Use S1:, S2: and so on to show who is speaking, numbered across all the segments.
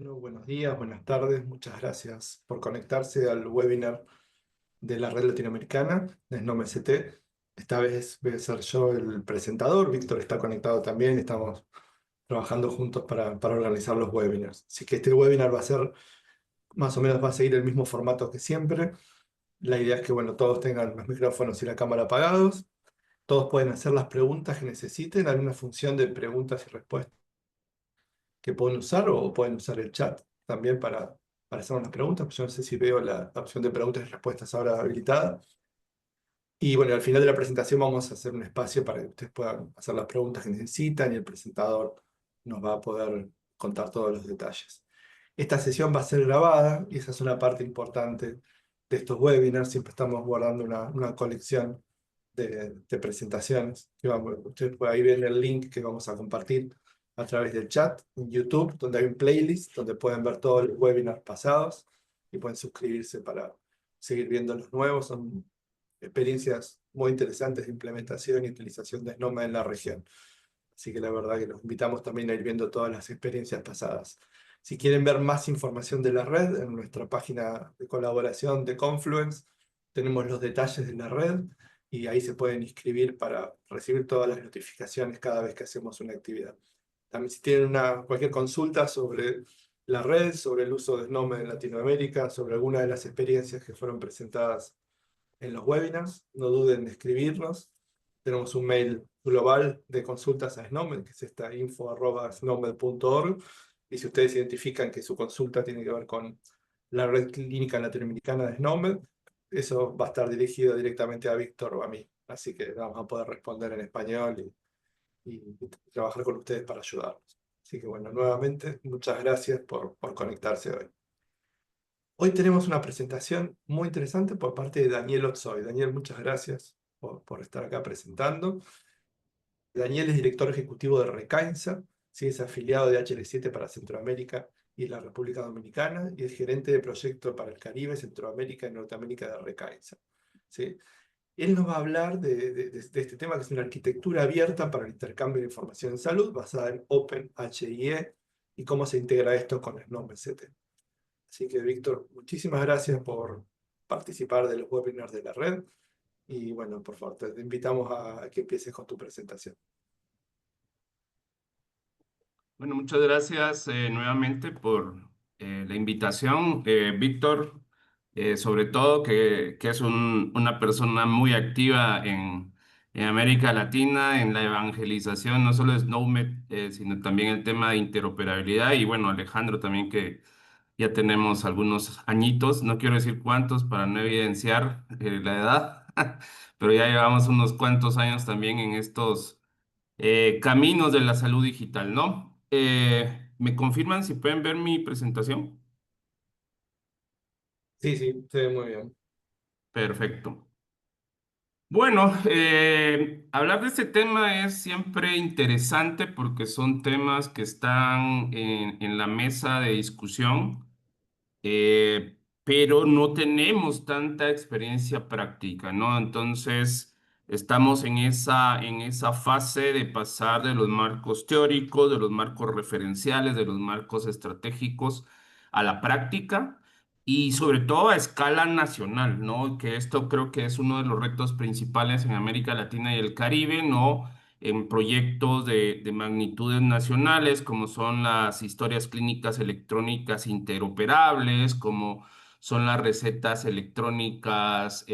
S1: Bueno, buenos días, buenas tardes, muchas gracias por conectarse al webinar de la red latinoamericana de SNOME ST. Esta vez voy a ser yo el presentador, Víctor está conectado también, estamos trabajando juntos para organizar los webinars. Así que este webinar va a ser, más o menos va a seguir el mismo formato que siempre. La idea es que bueno, todos tengan los micrófonos y la cámara apagados, todos pueden hacer las preguntas que necesiten, hay una función de preguntas y respuestas que pueden usar o pueden usar el chat también para hacer unas preguntas, pues yo no sé si veo la opción de preguntas y respuestas ahora habilitada. Y bueno, al final de la presentación vamos a hacer un espacio para que ustedes puedan hacer las preguntas que necesitan y el presentador nos va a poder contar todos los detalles. Esta sesión va a ser grabada y esa es una parte importante de estos webinars. Siempre estamos guardando una colección de presentaciones. Ustedes ahí ven el link que vamos a compartir a través del chat en YouTube, donde hay un playlist donde pueden ver todos los webinars pasados y pueden suscribirse para seguir viendo los nuevos. Son experiencias muy interesantes de implementación y utilización de Snowman en la región. Así que la verdad que los invitamos también a ir viendo todas las experiencias pasadas. Si quieren ver más información de la red, en nuestra página de colaboración de Confluence tenemos los detalles de la red y ahí se pueden inscribir para recibir todas las notificaciones cada vez que hacemos una actividad. También si tienen cualquier consulta sobre la red, sobre el uso de Snowman en Latinoamérica, sobre alguna de las experiencias que fueron presentadas en los webinars, no duden en escribirnos. Tenemos un mail global de consultas a SNOMED, que es esta info@snowmed.org. Y si ustedes identifican que su consulta tiene que ver con la red clínica latinoamericana de SNOMED, eso va a estar dirigido directamente a Víctor o a mí. Así que vamos a poder responder en español y trabajar con ustedes para ayudarlos. Así que bueno, nuevamente, muchas gracias por conectarse hoy. Hoy tenemos una presentación muy interesante por parte de Daniel Otsoy. Daniel, muchas gracias por estar acá presentando. Daniel es director ejecutivo de Recainsa, ¿sí? Es afiliado de HL7 para Centroamérica y la República Dominicana y es gerente de proyecto para el Caribe, Centroamérica y Norteamérica de Recainsa, ¿sí? Él nos va a hablar de este tema que es una arquitectura abierta para el intercambio de información en salud basada en OpenHIE y cómo se integra esto con SNOMED. Así que, Víctor, muchísimas gracias por participar de los webinars de la red. Y bueno, por favor, te invitamos a que empieces con tu presentación.
S2: Bueno, muchas gracias nuevamente por la invitación, Víctor, sobre todo que es una persona muy activa en América Latina, en la evangelización, no solo de SNOMED, sino también el tema de interoperabilidad. Y bueno, Alejandro también, que ya tenemos algunos añitos, no quiero decir cuántos para no evidenciar la edad, pero ya llevamos unos cuantos años también en estos caminos de la salud digital, ¿no? ¿Me confirman si pueden ver mi presentación?
S1: Sí, sí, se ve muy bien.
S2: Perfecto. Bueno, hablar de este tema es siempre interesante porque son temas que están en la mesa de discusión, pero no tenemos tanta experiencia práctica, ¿no? Entonces, estamos en esa fase de pasar de los marcos teóricos, de los marcos referenciales, de los marcos estratégicos a la práctica y sobre todo a escala nacional, ¿no? Que esto creo que es uno de los retos principales en América Latina y el Caribe, ¿no? En proyectos de magnitudes nacionales, como son las historias clínicas electrónicas interoperables, como son las recetas electrónicas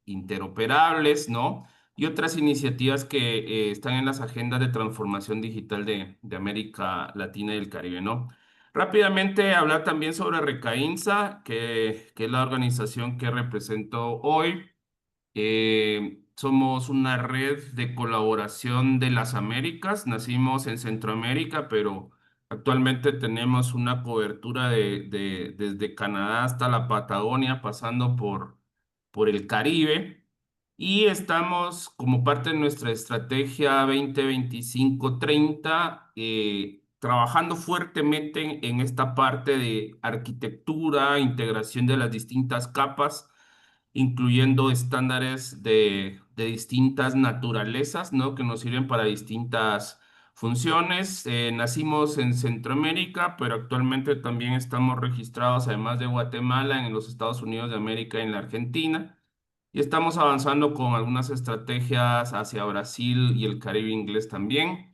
S2: interoperables, ¿no? Y otras iniciativas que están en las agendas de transformación digital de América Latina y el Caribe, ¿no? Rápidamente hablar también sobre Recainsa, que es la organización que represento hoy. Somos una red de colaboración de las Américas. Nacimos en Centroamérica, pero actualmente tenemos una cobertura desde Canadá hasta la Patagonia, pasando por el Caribe. Y estamos como parte de nuestra estrategia 2025-30, trabajando fuertemente en esta parte de arquitectura, integración de las distintas capas incluyendo estándares de distintas naturalezas, ¿no? Que nos sirven para distintas funciones. Nacimos en Centroamérica, pero actualmente también estamos registrados, además de Guatemala, en los Estados Unidos de América y en la Argentina. Y estamos avanzando con algunas estrategias hacia Brasil y el Caribe inglés también.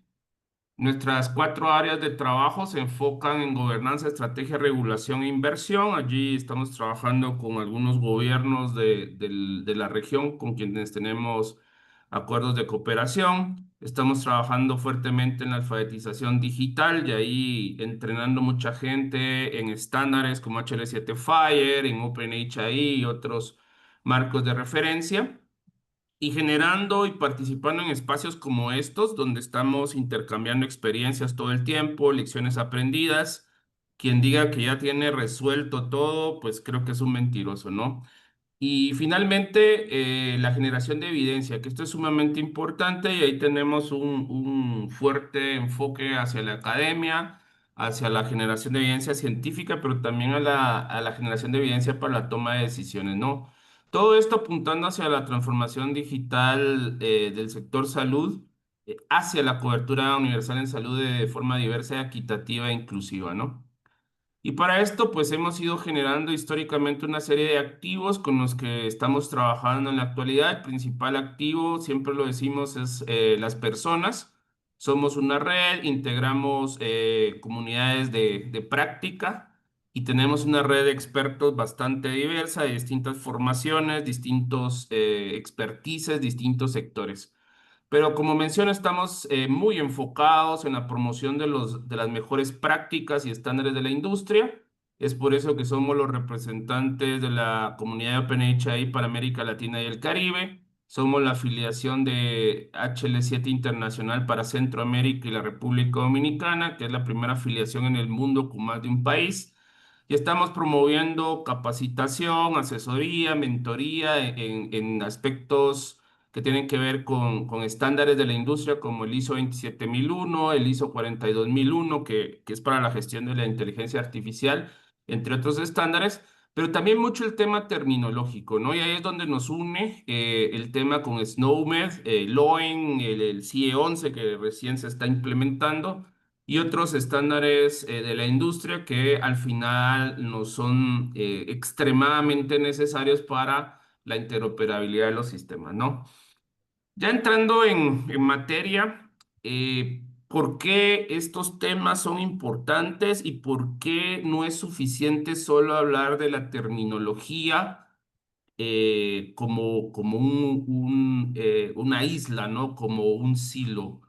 S2: Nuestras cuatro áreas de trabajo se enfocan en gobernanza, estrategia, regulación e inversión. Allí estamos trabajando con algunos gobiernos de la región con quienes tenemos acuerdos de cooperación. Estamos trabajando fuertemente en la alfabetización digital y ahí entrenando mucha gente en estándares como HL7 Fire, en OpenHI y otros marcos de referencia y generando y participando en espacios como estos, donde estamos intercambiando experiencias todo el tiempo, lecciones aprendidas. Quien diga que ya tiene resuelto todo, pues creo que es un mentiroso, ¿no? Y finalmente, la generación de evidencia, que esto es sumamente importante y ahí tenemos un fuerte enfoque hacia la academia, hacia la generación de evidencia científica, pero también a la generación de evidencia para la toma de decisiones, ¿no? Todo esto apuntando hacia la transformación digital del sector salud, hacia la cobertura universal en salud de forma diversa, equitativa e inclusiva, ¿no? Y para esto, pues hemos ido generando históricamente una serie de activos con los que estamos trabajando en la actualidad. El principal activo, siempre lo decimos, es las personas. Somos una red, integramos comunidades de práctica y tenemos una red de expertos bastante diversa, de distintas formaciones, distintos expertices, distintos sectores. Pero como menciono, estamos muy enfocados en la promoción de las mejores prácticas y estándares de la industria. Es por eso que somos los representantes de la comunidad de OpenAI para América Latina y el Caribe. Somos la afiliación de HL7 Internacional para Centroamérica y la República Dominicana, que es la primera afiliación en el mundo con más de un país. Y estamos promoviendo capacitación, asesoría, mentoría en aspectos que tienen que ver con estándares de la industria como el ISO 27001, el ISO 42001, que es para la gestión de la inteligencia artificial, entre otros estándares, pero también mucho el tema terminológico, ¿no? Y ahí es donde nos une el tema con SNOMED, LOEN, el CIE 11 que recién se está implementando y otros estándares de la industria que al final nos son extremadamente necesarios para la interoperabilidad de los sistemas, ¿no? Ya entrando en materia, ¿por qué estos temas son importantes y por qué no es suficiente solo hablar de la terminología como una isla, ¿no? Como un silo?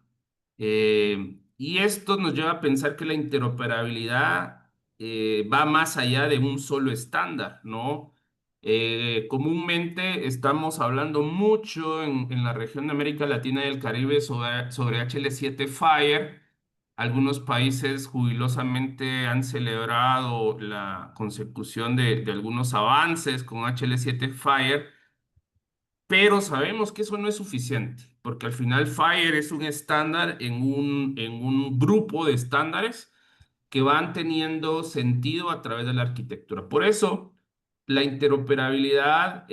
S2: Y esto nos lleva a pensar que la interoperabilidad va más allá de un solo estándar, ¿no? Comúnmente estamos hablando mucho en la región de América Latina y el Caribe sobre HL7 Fire. Algunos países jubilosamente han celebrado la consecución de algunos avances con HL7 Fire, pero sabemos que eso no es suficiente, porque al final Fire es un estándar en un grupo de estándares que van teniendo sentido a través de la arquitectura. Por eso, la interoperabilidad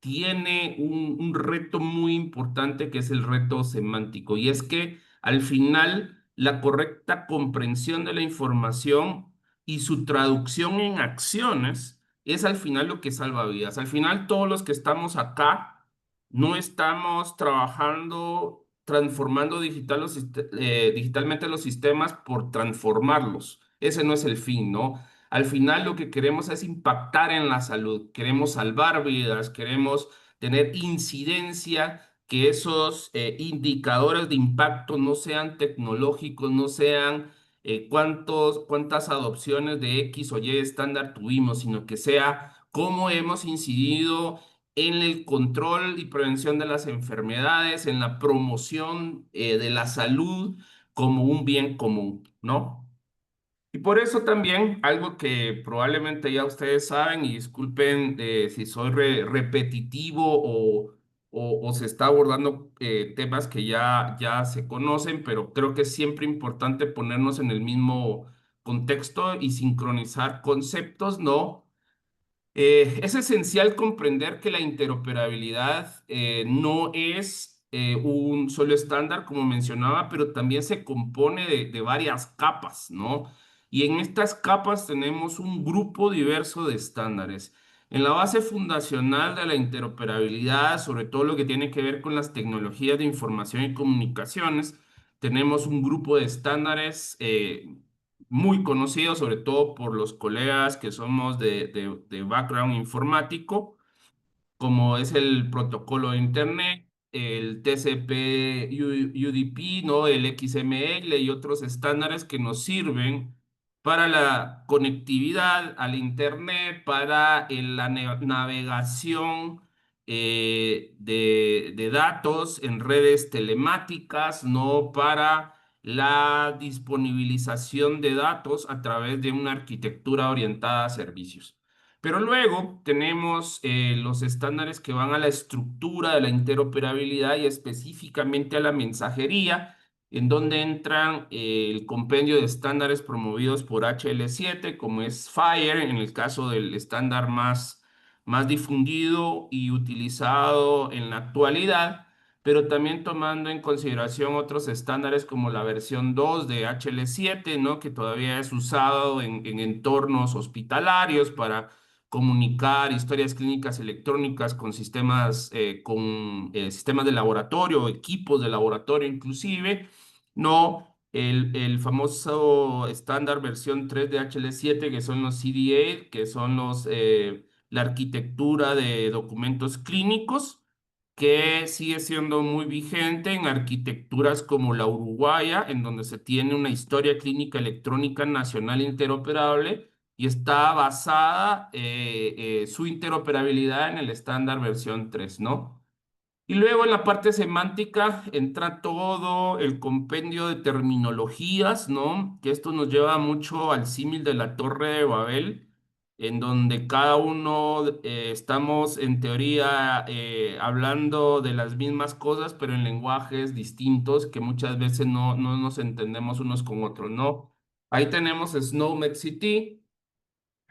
S2: tiene un reto muy importante que es el reto semántico, y es que al final la correcta comprensión de la información y su traducción en acciones es al final lo que salva vidas. Al final todos los que estamos acá no estamos trabajando, transformando digitalmente los sistemas por transformarlos. Ese no es el fin, ¿no? Al final lo que queremos es impactar en la salud, queremos salvar vidas, queremos tener incidencia, que esos indicadores de impacto no sean tecnológicos, no sean cuántas adopciones de X o Y estándar tuvimos, sino que sea cómo hemos incidido en el control y prevención de las enfermedades, en la promoción de la salud como un bien común, ¿no? Y por eso también, algo que probablemente ya ustedes saben, y disculpen si soy repetitivo o se está abordando temas que ya se conocen, pero creo que es siempre importante ponernos en el mismo contexto y sincronizar conceptos, ¿no? Es esencial comprender que la interoperabilidad no es un solo estándar, como mencionaba, pero también se compone de varias capas, ¿no? Y en estas capas tenemos un grupo diverso de estándares. En la base fundacional de la interoperabilidad, sobre todo lo que tiene que ver con las tecnologías de información y comunicaciones, tenemos un grupo de estándares muy conocidos, sobre todo por los colegas que somos de background informático, como es el protocolo de Internet, el TCP, UDP, ¿no? El XML y otros estándares que nos sirven para la conectividad al Internet, para la navegación de datos en redes telemáticas, ¿no? Para la disponibilización de datos a través de una arquitectura orientada a servicios. Pero luego tenemos los estándares que van a la estructura de la interoperabilidad y específicamente a la mensajería, en donde entran el compendio de estándares promovidos por HL7, como es FHIR, en el caso del estándar más difundido y utilizado en la actualidad, pero también tomando en consideración otros estándares como la versión 2 de HL7, ¿no? Que todavía es usado en entornos hospitalarios para comunicar historias clínicas electrónicas con sistemas de laboratorio, equipos de laboratorio inclusive, no el famoso estándar versión 3 de HL7, que son los CDA, que son la arquitectura de documentos clínicos, que sigue siendo muy vigente en arquitecturas como la uruguaya, en donde se tiene una historia clínica electrónica nacional interoperable y está basada su interoperabilidad en el estándar versión 3, ¿no? Y luego en la parte semántica entra todo el compendio de terminologías, ¿no? Que esto nos lleva mucho al símil de la Torre de Babel, en donde cada uno estamos en teoría hablando de las mismas cosas, pero en lenguajes distintos que muchas veces no nos entendemos unos con otros, ¿no? Ahí tenemos SNOMED-CT,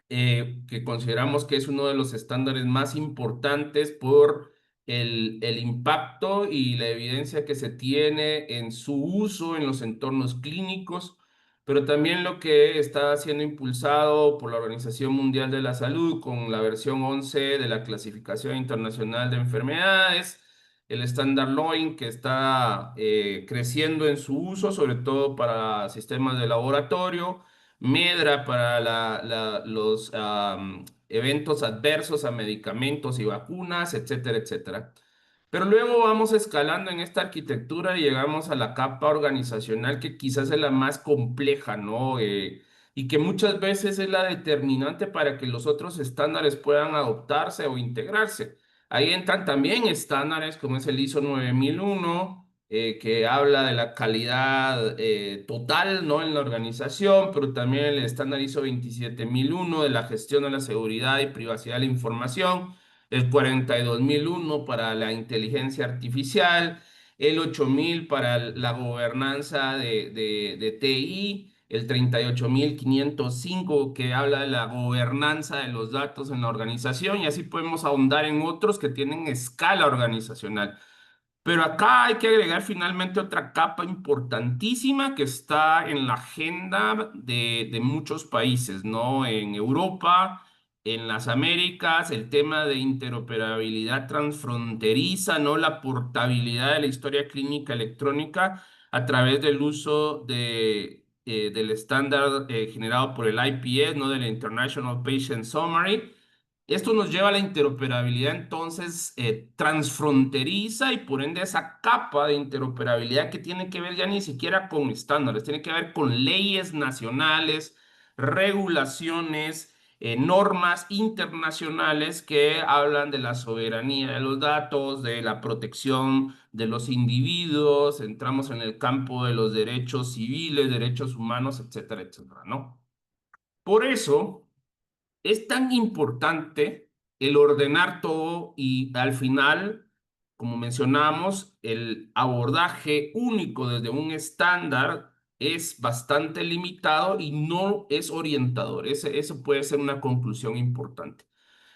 S2: que consideramos que es uno de los estándares más importantes por el impacto y la evidencia que se tiene en su uso en los entornos clínicos, pero también lo que está siendo impulsado por la Organización Mundial de la Salud con la versión 11 de la Clasificación Internacional de Enfermedades, el estándar LOIN, que está creciendo en su uso, sobre todo para sistemas de laboratorio, Medra para los eventos adversos a medicamentos y vacunas, etcétera, etcétera. Pero luego vamos escalando en esta arquitectura y llegamos a la capa organizacional que quizás es la más compleja, ¿no? Y que muchas veces es la determinante para que los otros estándares puedan adoptarse o integrarse. Ahí entran también estándares como es el ISO 9001, que habla de la calidad total, ¿no? En la organización, pero también el estándar ISO 27001 de la gestión de la seguridad y privacidad de la información, el 42001 para la inteligencia artificial, el 8000 para la gobernanza de TI, el 38505 que habla de la gobernanza de los datos en la organización, y así podemos ahondar en otros que tienen escala organizacional. Pero acá hay que agregar finalmente otra capa importantísima que está en la agenda de muchos países, ¿no? En Europa, en las Américas, el tema de interoperabilidad transfronteriza, ¿no? La portabilidad de la historia clínica electrónica a través del uso del estándar generado por el IPS, ¿no? Del International Patient Summary. Esto nos lleva a la interoperabilidad entonces transfronteriza y por ende esa capa de interoperabilidad que tiene que ver ya ni siquiera con estándares, tiene que ver con leyes nacionales, regulaciones, normas internacionales que hablan de la soberanía de los datos, de la protección de los individuos, entramos en el campo de los derechos civiles, derechos humanos, etcétera, etcétera, ¿no? Por eso es tan importante el ordenar todo y al final, como mencionamos, el abordaje único desde un estándar es bastante limitado y no es orientador. Eso puede ser una conclusión importante.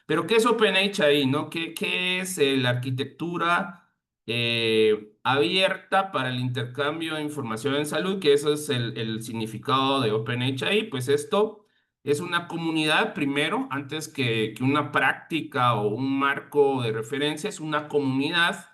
S2: Pero ¿qué es OpenHI, no? ¿Qué es la arquitectura abierta para el intercambio de información en salud, que eso es el significado de OpenHI. Pues esto es una comunidad, primero, antes que una práctica o un marco de referencia, es una comunidad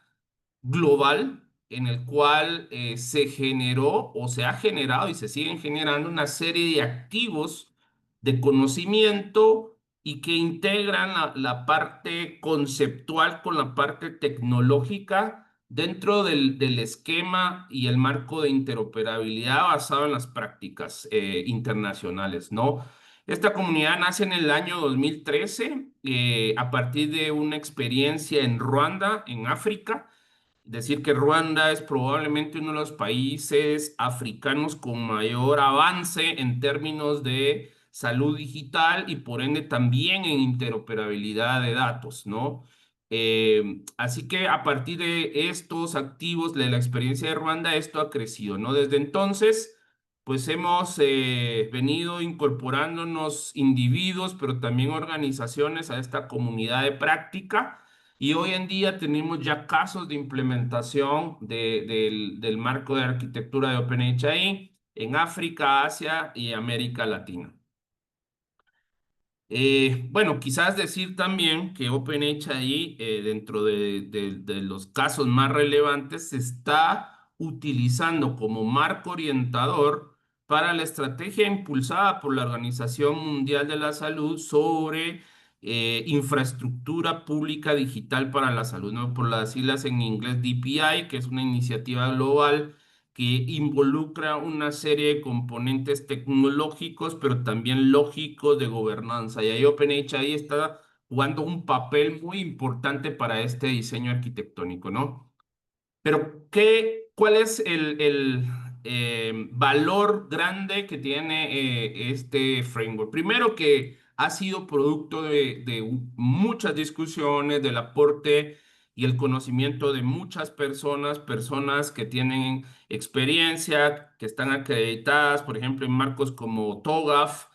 S2: global en el cual se generó o se ha generado y se siguen generando una serie de activos de conocimiento y que integran la parte conceptual con la parte tecnológica dentro del esquema y el marco de interoperabilidad basado en las prácticas internacionales, ¿no? Esta comunidad nace en el año 2013 a partir de una experiencia en Ruanda, en África. Decir que Ruanda es probablemente uno de los países africanos con mayor avance en términos de salud digital y por ende también en interoperabilidad de datos, ¿no? Así que a partir de estos activos de la experiencia de Ruanda, esto ha crecido, ¿no? Desde entonces, pues hemos venido incorporándonos individuos, pero también organizaciones a esta comunidad de práctica. Y hoy en día tenemos ya casos de implementación del marco de arquitectura de OpenHI en África, Asia y América Latina. Bueno, quizás decir también que OpenHI, dentro de los casos más relevantes, se está utilizando como marco orientador para la estrategia impulsada por la Organización Mundial de la Salud sobre infraestructura pública digital para la salud, ¿no? Por las siglas en inglés DPI, que es una iniciativa global que involucra una serie de componentes tecnológicos, pero también lógicos de gobernanza. Y ahí OpenHI está jugando un papel muy importante para este diseño arquitectónico, ¿no? Pero, ¿cuál es el valor grande que tiene este framework? Primero que ha sido producto de muchas discusiones, del aporte y el conocimiento de muchas personas, personas que tienen experiencia, que están acreditadas, por ejemplo, en marcos como TOGAF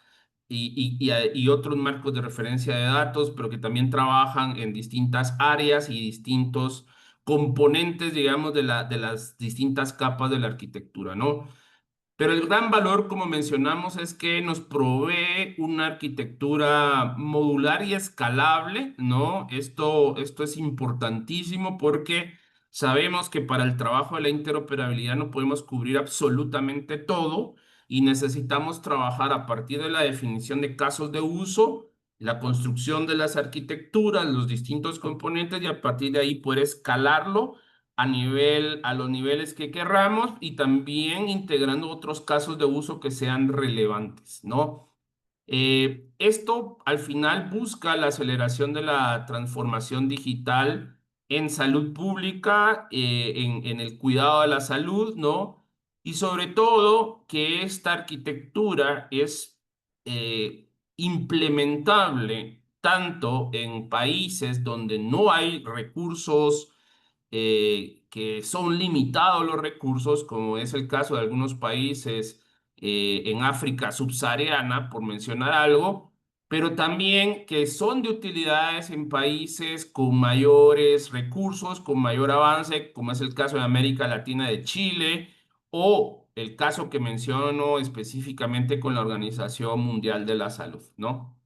S2: y otros marcos de referencia de datos, pero que también trabajan en distintas áreas y distintos componentes, digamos, de las distintas capas de la arquitectura, ¿no? Pero el gran valor, como mencionamos, es que nos provee una arquitectura modular y escalable, ¿no? Esto es importantísimo porque sabemos que para el trabajo de la interoperabilidad no podemos cubrir absolutamente todo y necesitamos trabajar a partir de la definición de casos de uso, la construcción de las arquitecturas, los distintos componentes y a partir de ahí poder escalarlo a los niveles que querramos y también integrando otros casos de uso que sean relevantes, ¿no? Esto al final busca la aceleración de la transformación digital en salud pública, en el cuidado de la salud, ¿no? Y sobre todo que esta arquitectura es implementable tanto en países donde no hay recursos, que son limitados los recursos, como es el caso de algunos países en África subsahariana, por mencionar algo, pero también que son de utilidades en países con mayores recursos, con mayor avance, como es el caso de América Latina, de Chile, o el caso que menciono específicamente con la Organización Mundial de la Salud, ¿no?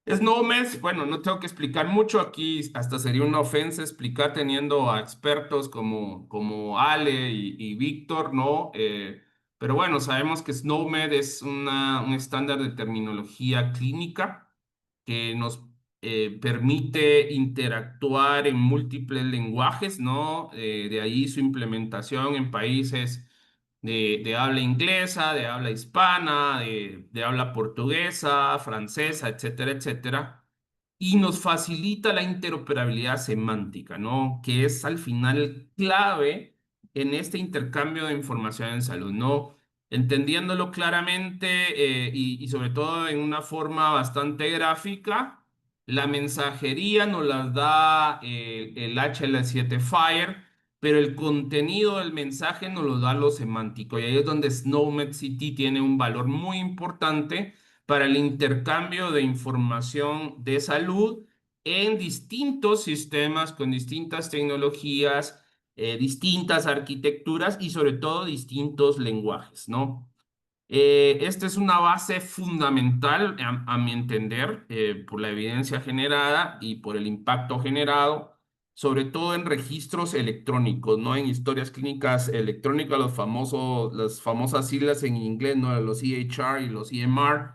S2: SNOMED, bueno, no tengo que explicar mucho aquí, hasta sería una ofensa explicar teniendo a expertos como Ale y Víctor, ¿no? Pero bueno, sabemos que SNOMED es un estándar de terminología clínica que nos permite interactuar en múltiples lenguajes, ¿no? De ahí su implementación en países de habla inglesa, de habla hispana, de habla portuguesa, francesa, etcétera, etcétera. Y nos facilita la interoperabilidad semántica, ¿no? Que es al final clave en este intercambio de información en salud, ¿no? Entendiéndolo claramente y sobre todo en una forma bastante gráfica, la mensajería nos las da el HL7 Fire, pero el contenido del mensaje nos lo da lo semántico. Y ahí es donde SNOMED City tiene un valor muy importante para el intercambio de información de salud en distintos sistemas con distintas tecnologías distintas arquitecturas y sobre todo distintos lenguajes, ¿no? Esta es una base fundamental, a mi entender, por la evidencia generada y por el impacto generado, sobre todo en registros electrónicos, ¿no? En historias clínicas electrónicas, las famosas siglas en inglés, ¿no? Los EHR y los EMR,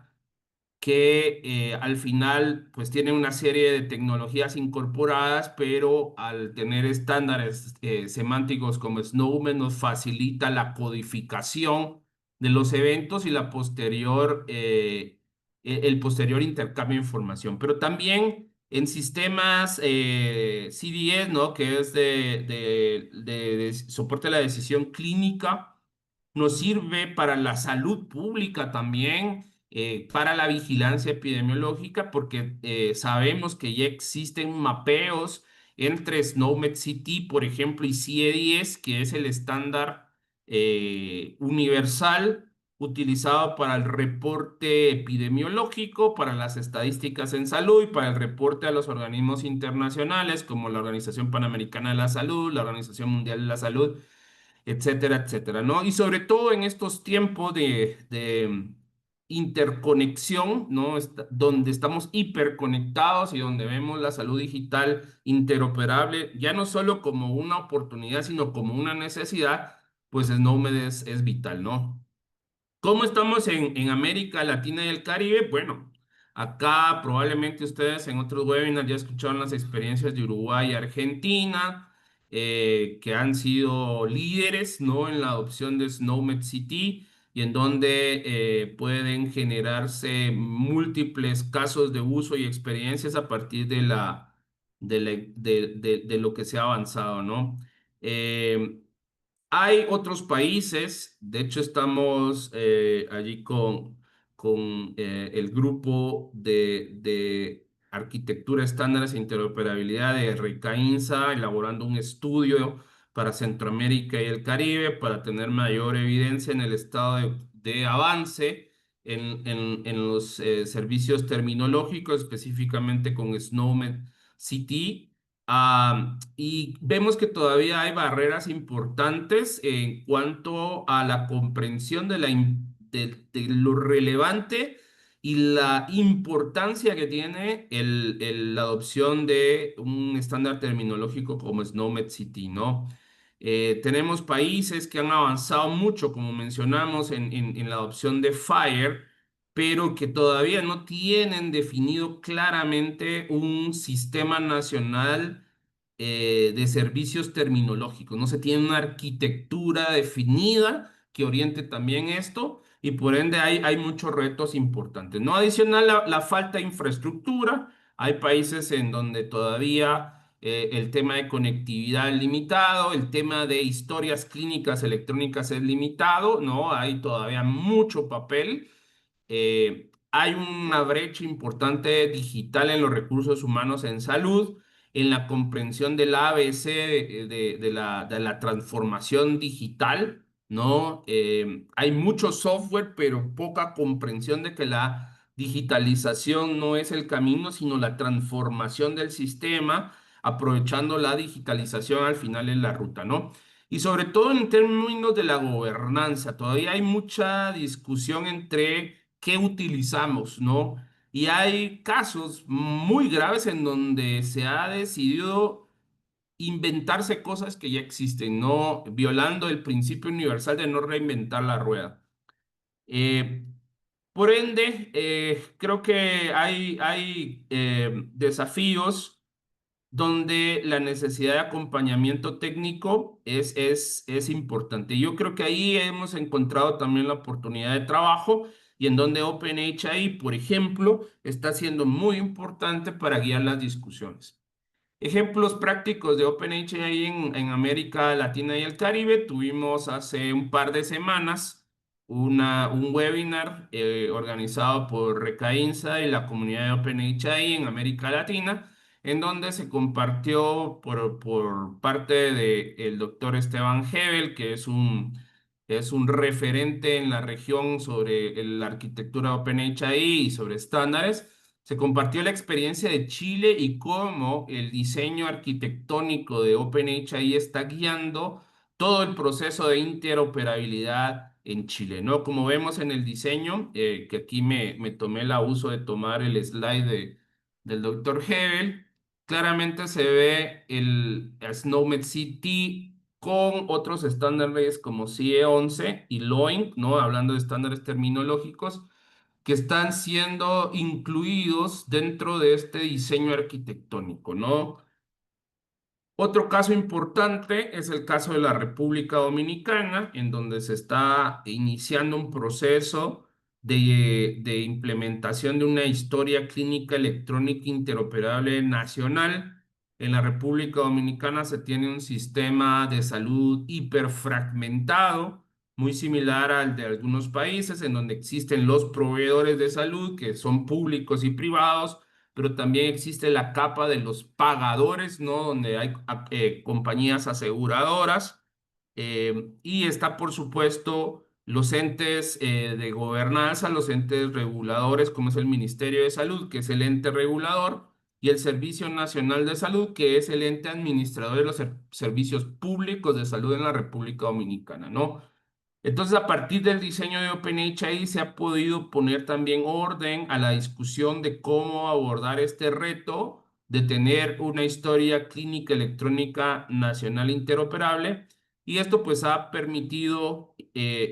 S2: que al final pues tienen una serie de tecnologías incorporadas, pero al tener estándares semánticos como Snowden nos facilita la codificación de los eventos y el posterior intercambio de información. Pero también en sistemas CDS, ¿no? Que es de soporte a la decisión clínica, nos sirve para la salud pública también, para la vigilancia epidemiológica, porque sabemos que ya existen mapeos entre SNOMED CT, por ejemplo, y CIE-10, que es el estándar universal utilizado para el reporte epidemiológico, para las estadísticas en salud y para el reporte a los organismos internacionales como la Organización Panamericana de la Salud, la Organización Mundial de la Salud, etcétera, etcétera, ¿no? Y sobre todo en estos tiempos de interconexión, ¿no? Donde estamos hiperconectados y donde vemos la salud digital interoperable, ya no solo como una oportunidad, sino como una necesidad, pues Snowmed es vital, ¿no? ¿Cómo estamos en América Latina y el Caribe? Bueno, acá probablemente ustedes en otros webinars ya escucharon las experiencias de Uruguay y Argentina, que han sido líderes, ¿no? En la adopción de SNOMED City y en donde pueden generarse múltiples casos de uso y experiencias a partir de lo que se ha avanzado, ¿no? Eh, Hay otros países, de hecho estamos allí con el grupo de arquitectura, estándares e interoperabilidad de RCAINSA, elaborando un estudio para Centroamérica y el Caribe para tener mayor evidencia en el estado de avance en los servicios terminológicos, específicamente con SNOMED CT. Y vemos que todavía hay barreras importantes en cuanto a la comprensión de lo relevante y la importancia que tiene la adopción de un estándar terminológico como SNOMED City, ¿no? Tenemos países que han avanzado mucho, como mencionamos, en la adopción de FHIR, pero que todavía no tienen definido claramente un sistema nacional de servicios terminológicos. No se tiene una arquitectura definida que oriente también esto y por ende hay muchos retos importantes. No adicional la falta de infraestructura. Hay países en donde todavía el tema de conectividad es limitado, el tema de historias clínicas electrónicas es limitado, ¿no? Hay todavía mucho papel. Hay una brecha importante digital en los recursos humanos en salud, en la comprensión del ABC de la transformación digital, ¿no? Hay mucho software, pero poca comprensión de que la digitalización no es el camino, sino la transformación del sistema, aprovechando la digitalización al final en la ruta, ¿no? Y sobre todo en términos de la gobernanza, todavía hay mucha discusión entre qué utilizamos, ¿no? Y hay casos muy graves en donde se ha decidido inventarse cosas que ya existen, ¿no? Violando el principio universal de no reinventar la rueda. Eh, por ende, creo que hay desafíos donde la necesidad de acompañamiento técnico es importante. Yo creo que ahí hemos encontrado también la oportunidad de trabajo y en donde OpenAI, por ejemplo, está siendo muy importante para guiar las discusiones. Ejemplos prácticos de OpenAI en América Latina y el Caribe. Tuvimos hace un par de semanas un webinar organizado por Recainsa y la comunidad de OpenAI en América Latina, en donde se compartió por parte del doctor Esteban Hebel, que es un referente en la región sobre la arquitectura OpenAI y sobre estándares Se compartió la experiencia de Chile y cómo el diseño arquitectónico de OpenHI está guiando todo el proceso de interoperabilidad en Chile, ¿no? Como vemos en el diseño, que aquí me tomé la uso de tomar el slide del doctor Hebel, claramente se ve el SNOMED CT con otros estándares como CIE 11 y LOINC, ¿no? Hablando de estándares terminológicos que están siendo incluidos dentro de este diseño arquitectónico, ¿no? Otro caso importante es el caso de la República Dominicana, en donde se está iniciando un proceso de implementación de una historia clínica electrónica interoperable nacional. En la República Dominicana se tiene un sistema de salud hiperfragmentado, muy similar al de algunos países, en donde existen los proveedores de salud, que son públicos y privados, pero también existe la capa de los pagadores, ¿no? Donde hay compañías aseguradoras y está, por supuesto, los entes de gobernanza, los entes reguladores, como es el Ministerio de Salud, que es el ente regulador, y el Servicio Nacional de Salud, que es el ente administrador de los servicios públicos de salud en la República Dominicana, ¿no? Entonces, a partir del diseño de OpenHI se ha podido poner también orden a la discusión de cómo abordar este reto de tener una historia clínica electrónica nacional interoperable. Y esto pues ha permitido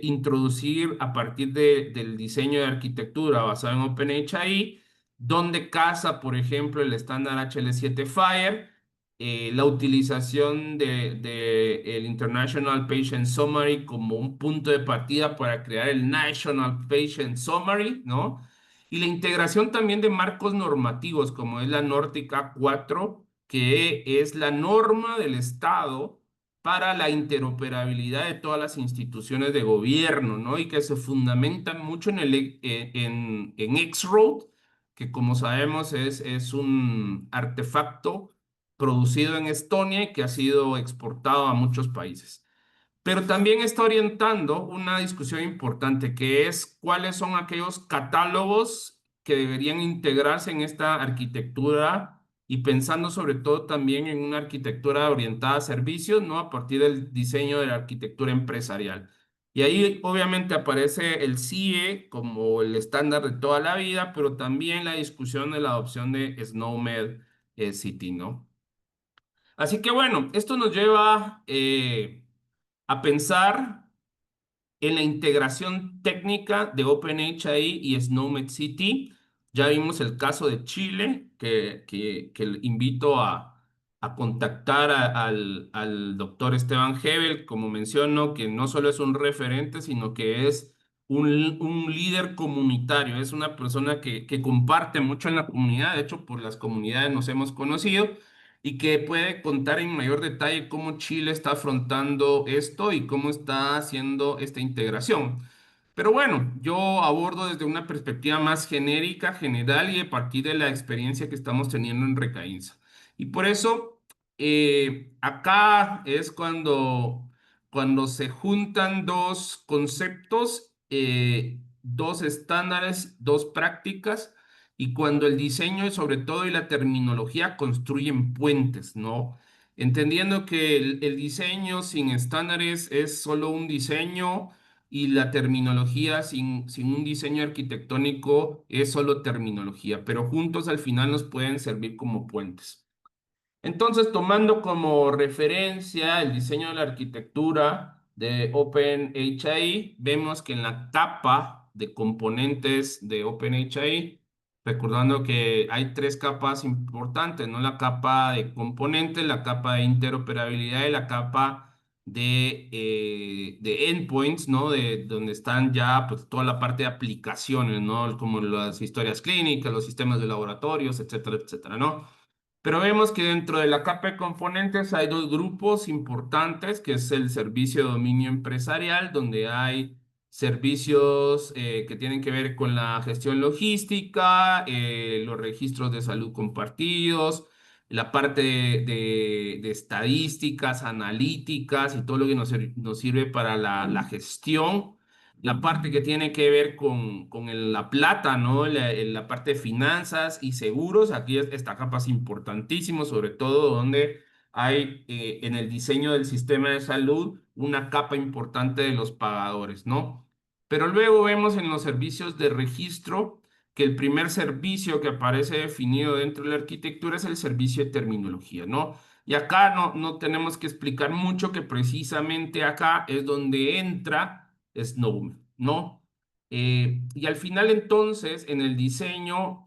S2: introducir a partir del diseño de arquitectura basado en OpenHI, donde casa, por ejemplo, el estándar HL7 Fire, la utilización de el International Patient Summary como un punto de partida para crear el National Patient Summary, ¿no? Y la integración también de marcos normativos, como es la Nórdica 4, que es la norma del Estado para la interoperabilidad de todas las instituciones de gobierno, ¿no? Y que se fundamentan mucho en X-Road, que como sabemos es un artefacto producido en Estonia y que ha sido exportado a muchos países. Pero también está orientando una discusión importante que es cuáles son aquellos catálogos que deberían integrarse en esta arquitectura y pensando sobre todo también en una arquitectura orientada a servicios, ¿no? A partir del diseño de la arquitectura empresarial. Y ahí obviamente aparece el CIE como el estándar de toda la vida, pero también la discusión de la adopción de SNOMED City, ¿no? Así que bueno, esto nos lleva a pensar en la integración técnica de OpenHI y SnowMedCity. Ya vimos el caso de Chile, que invito a contactar al doctor Esteban Hebel, como menciono, que no solo es un referente, sino que es un líder comunitario, es una persona que comparte mucho en la comunidad, de hecho, por las comunidades nos hemos conocido y que puede contar en mayor detalle cómo Chile está afrontando esto y cómo está haciendo esta integración. Pero bueno, yo abordo desde una perspectiva más genérica, general y a partir de la experiencia que estamos teniendo en Recaínza. Y por eso, acá es cuando se juntan dos conceptos, dos estándares, dos prácticas y cuando el diseño y sobre todo y la terminología construyen puentes, ¿no? Entendiendo que el diseño sin estándares es solo un diseño y la terminología sin un diseño arquitectónico es solo terminología, pero juntos al final nos pueden servir como puentes. Entonces, tomando como referencia el diseño de la arquitectura de OpenHI, vemos que en la capa de componentes de OpenHI, recordando que hay tres capas importantes, ¿no? La capa de componentes, la capa de interoperabilidad y la capa de endpoints, ¿no? De donde están ya pues, toda la parte de aplicaciones, ¿no? Como las historias clínicas, los sistemas de laboratorios, etcétera, etcétera, ¿no? Pero vemos que dentro de la capa de componentes hay dos grupos importantes, que es el servicio de dominio empresarial, donde hay servicios que tienen que ver con la gestión logística, los registros de salud compartidos, la parte de estadísticas, analíticas y todo lo que nos sirve para la gestión. la parte que tiene que ver con la plata, ¿no? La parte de finanzas y seguros. Aquí esta capa es importantísimo, sobre todo donde hay en el diseño del sistema de salud una capa importante de los pagadores, ¿no? Pero luego vemos en los servicios de registro que el primer servicio que aparece definido dentro de la arquitectura es el servicio de terminología, ¿no? Y acá no tenemos que explicar mucho que precisamente acá es donde entra Snowman, ¿no? Y al final entonces, en el diseño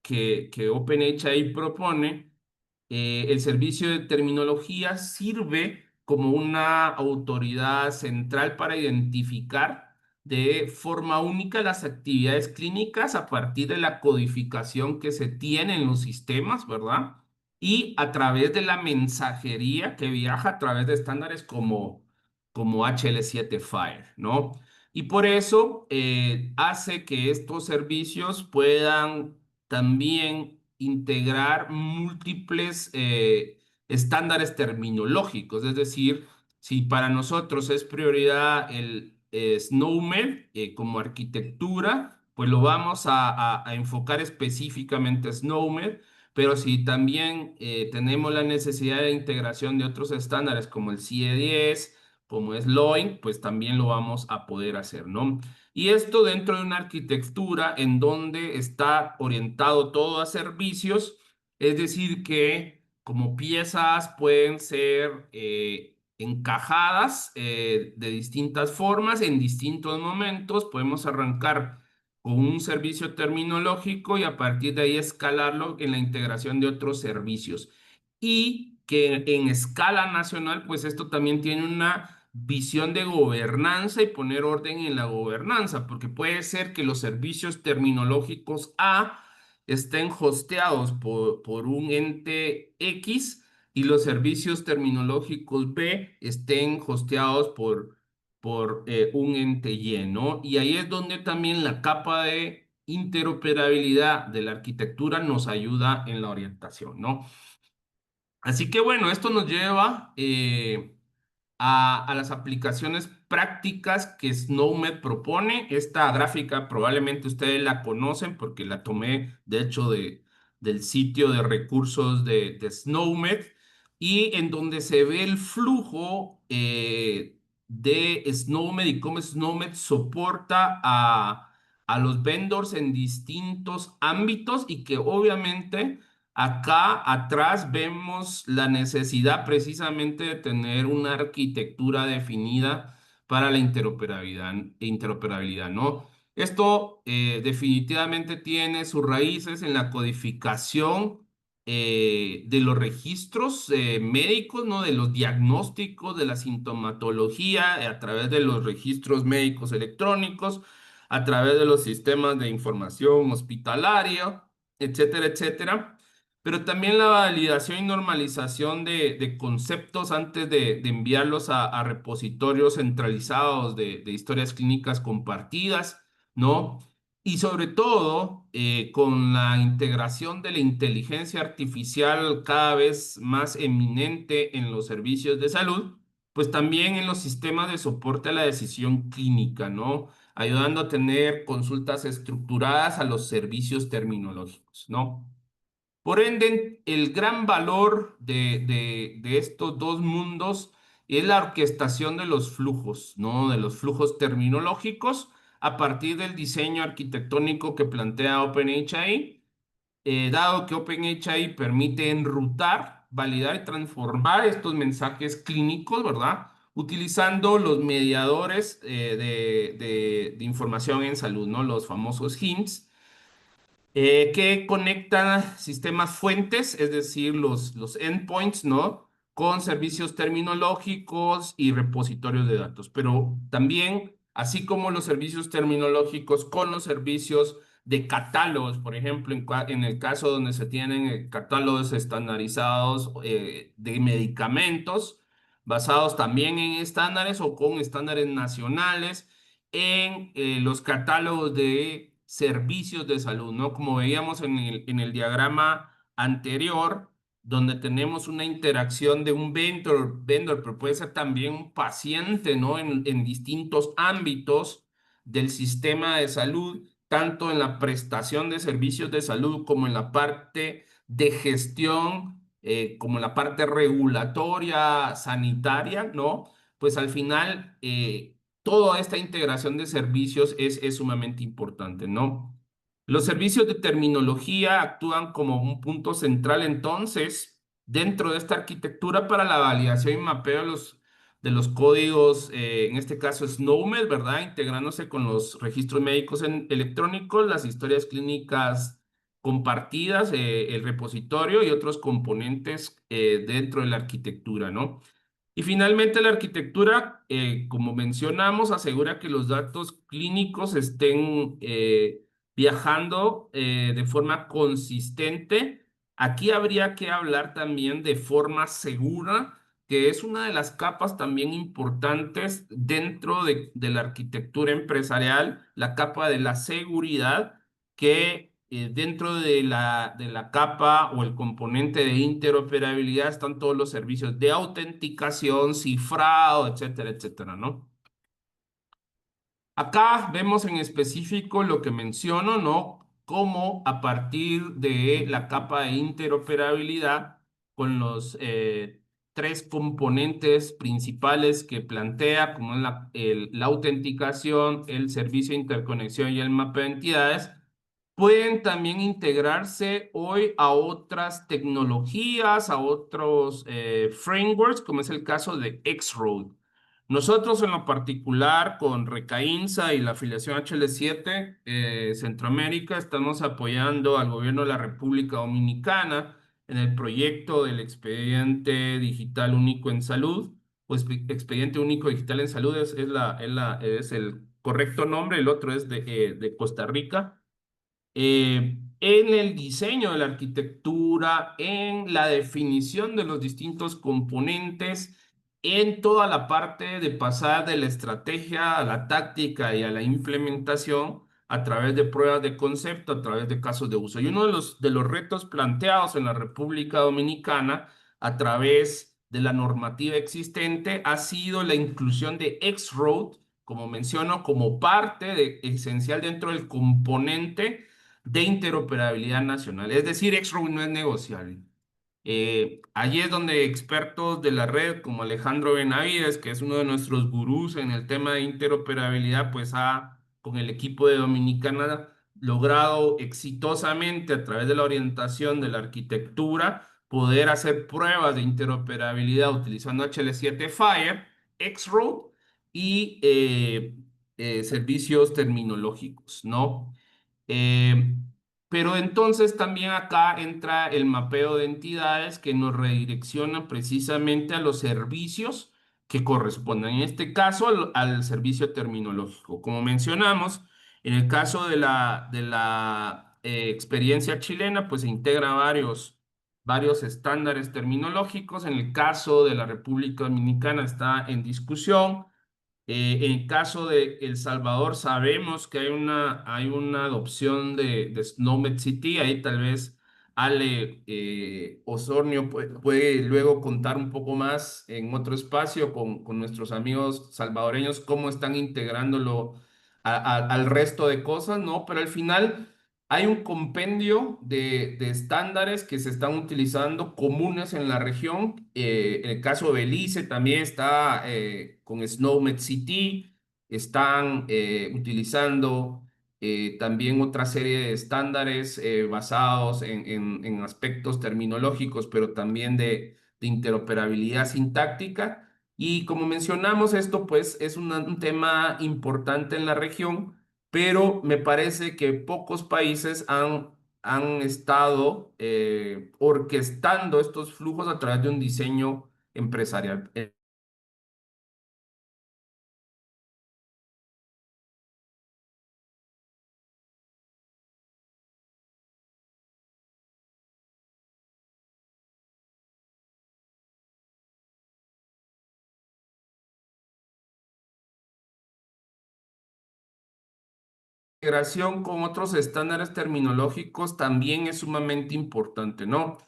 S2: que OpenAI propone, el servicio de terminología sirve como una autoridad central para identificar de forma única las actividades clínicas a partir de la codificación que se tiene en los sistemas, ¿verdad? Y a través de la mensajería que viaja a través de estándares como HL7 Fire, ¿no? Y por eso hace que estos servicios puedan también integrar múltiples estándares terminológicos, es decir, si para nosotros es prioridad el SNOMED como arquitectura, pues lo vamos a enfocar específicamente a SNOMED, pero si también tenemos la necesidad de integración de otros estándares como el CE10, como es LOIN, pues también lo vamos a poder hacer, ¿no? Y esto dentro de una arquitectura en donde está orientado todo a servicios, es decir, que como piezas pueden ser encajadas de distintas formas en distintos momentos. Podemos arrancar con un servicio terminológico y a partir de ahí escalarlo en la integración de otros servicios. Y que en escala nacional, pues esto también tiene una visión de gobernanza y poner orden en la gobernanza, porque puede ser que los servicios terminológicos A estén hosteados por un ente X y los servicios terminológicos B estén hosteados por un ente Y, ¿no? Y ahí es donde también la capa de interoperabilidad de la arquitectura nos ayuda en la orientación, ¿no? Así que bueno, esto nos lleva a las aplicaciones prácticas que SNOMED propone. Esta gráfica probablemente ustedes la conocen porque la tomé, de hecho, del sitio de recursos de SNOMED y en donde se ve el flujo de SNOMED y cómo SNOMED soporta a los vendors en distintos ámbitos y que obviamente acá atrás vemos la necesidad precisamente de tener una arquitectura definida para la interoperabilidad, ¿no? Esto definitivamente tiene sus raíces en la codificación de los registros médicos, ¿no? De los diagnósticos, de la sintomatología, a través de los registros médicos electrónicos, a través de los sistemas de información hospitalaria, etcétera, etcétera, pero también la validación y normalización de conceptos antes de enviarlos a repositorios centralizados de historias clínicas compartidas, ¿no? Y sobre todo, con la integración de la inteligencia artificial cada vez más eminente en los servicios de salud, pues también en los sistemas de soporte a la decisión clínica, ¿no? Ayudando a tener consultas estructuradas a los servicios terminológicos, ¿no? Por ende, el gran valor de estos dos mundos es la orquestación de los flujos, ¿no? De los flujos terminológicos a partir del diseño arquitectónico que plantea OpenAI, dado que OpenAI permite enrutar, validar y transformar estos mensajes clínicos, ¿verdad? Utilizando los mediadores de información en salud, ¿no? Los famosos HIMSS que conectan sistemas fuentes, es decir, los endpoints, ¿no? Con servicios terminológicos y repositorios de datos. Pero también, así como los servicios terminológicos con los servicios de catálogos, por ejemplo, en el caso donde se tienen catálogos estandarizados de medicamentos, basados también en estándares o con estándares nacionales en los catálogos de servicios de salud, ¿no? Como veíamos en el diagrama anterior, donde tenemos una interacción de un vendor, pero puede ser también un paciente, ¿no? En distintos ámbitos del sistema de salud, tanto en la prestación de servicios de salud como en la parte de gestión, como en la parte regulatoria, sanitaria, ¿no? Pues al final, toda esta integración de servicios es sumamente importante, ¿no? Los servicios de terminología actúan como un punto central entonces dentro de esta arquitectura para la validación y mapeo de los códigos, en este caso SNOMED, ¿verdad? Integrándose con los registros médicos electrónicos, las historias clínicas compartidas, el repositorio y otros componentes dentro de la arquitectura, ¿no? Y finalmente la arquitectura, como mencionamos, asegura que los datos clínicos estén viajando de forma consistente. Aquí habría que hablar también de forma segura, que es una de las capas también importantes dentro de la arquitectura empresarial, la capa de la seguridad, que dentro de la capa o el componente de interoperabilidad están todos los servicios de autenticación, cifrado, etcétera, etcétera, ¿no? Acá vemos en específico lo que menciono, ¿no? Cómo a partir de la capa de interoperabilidad con los tres componentes principales que plantea, como es la autenticación, el servicio de interconexión y el mapa de entidades, pueden también integrarse hoy a otras tecnologías, a otros frameworks, como es el caso de X-Road. Nosotros en lo particular con Recainsa y la afiliación HL7 Centroamérica estamos apoyando al gobierno de la República Dominicana en el proyecto del expediente digital único en salud, pues expediente único digital en salud es el correcto nombre, el otro es de Costa Rica, en el diseño de la arquitectura, en la definición de los distintos componentes, en toda la parte de pasar de la estrategia a la táctica y a la implementación a través de pruebas de concepto, a través de casos de uso. Y uno de los retos planteados en la República Dominicana a través de la normativa existente ha sido la inclusión de X-Road, como menciono, como parte esencial dentro del componente de interoperabilidad nacional. Es decir, X-Road no es negociable. Allí es donde expertos de la red como Alejandro Benavides, que es uno de nuestros gurús en el tema de interoperabilidad, pues ha, con el equipo de Dominicana, logrado exitosamente a través de la orientación de la arquitectura, poder hacer pruebas de interoperabilidad utilizando HL7 Fire, X-Road y servicios terminológicos, ¿no? Eh, pero entonces también acá entra el mapeo de entidades que nos redirecciona precisamente a los servicios que corresponden, en este caso al servicio terminológico. Como mencionamos, en el caso de la experiencia chilena, pues se integra varios estándares terminológicos. En el caso de la República Dominicana está en discusión. En el caso de El Salvador, sabemos que hay una adopción de SNOMED City. Ahí tal vez Ale Osornio puede luego contar un poco más en otro espacio con nuestros amigos salvadoreños cómo están integrándolo al resto de cosas, ¿no? Pero al final hay un compendio de estándares que se están utilizando comunes en la región. En el caso de Belice también está con SNOMED CT, están utilizando también otra serie de estándares basados en aspectos terminológicos, pero también de interoperabilidad sintáctica. Y como mencionamos, esto pues es un tema importante en la región, pero me parece que pocos países han estado orquestando estos flujos a través de un diseño empresarial. Integración con otros estándares terminológicos también es sumamente importante, ¿no?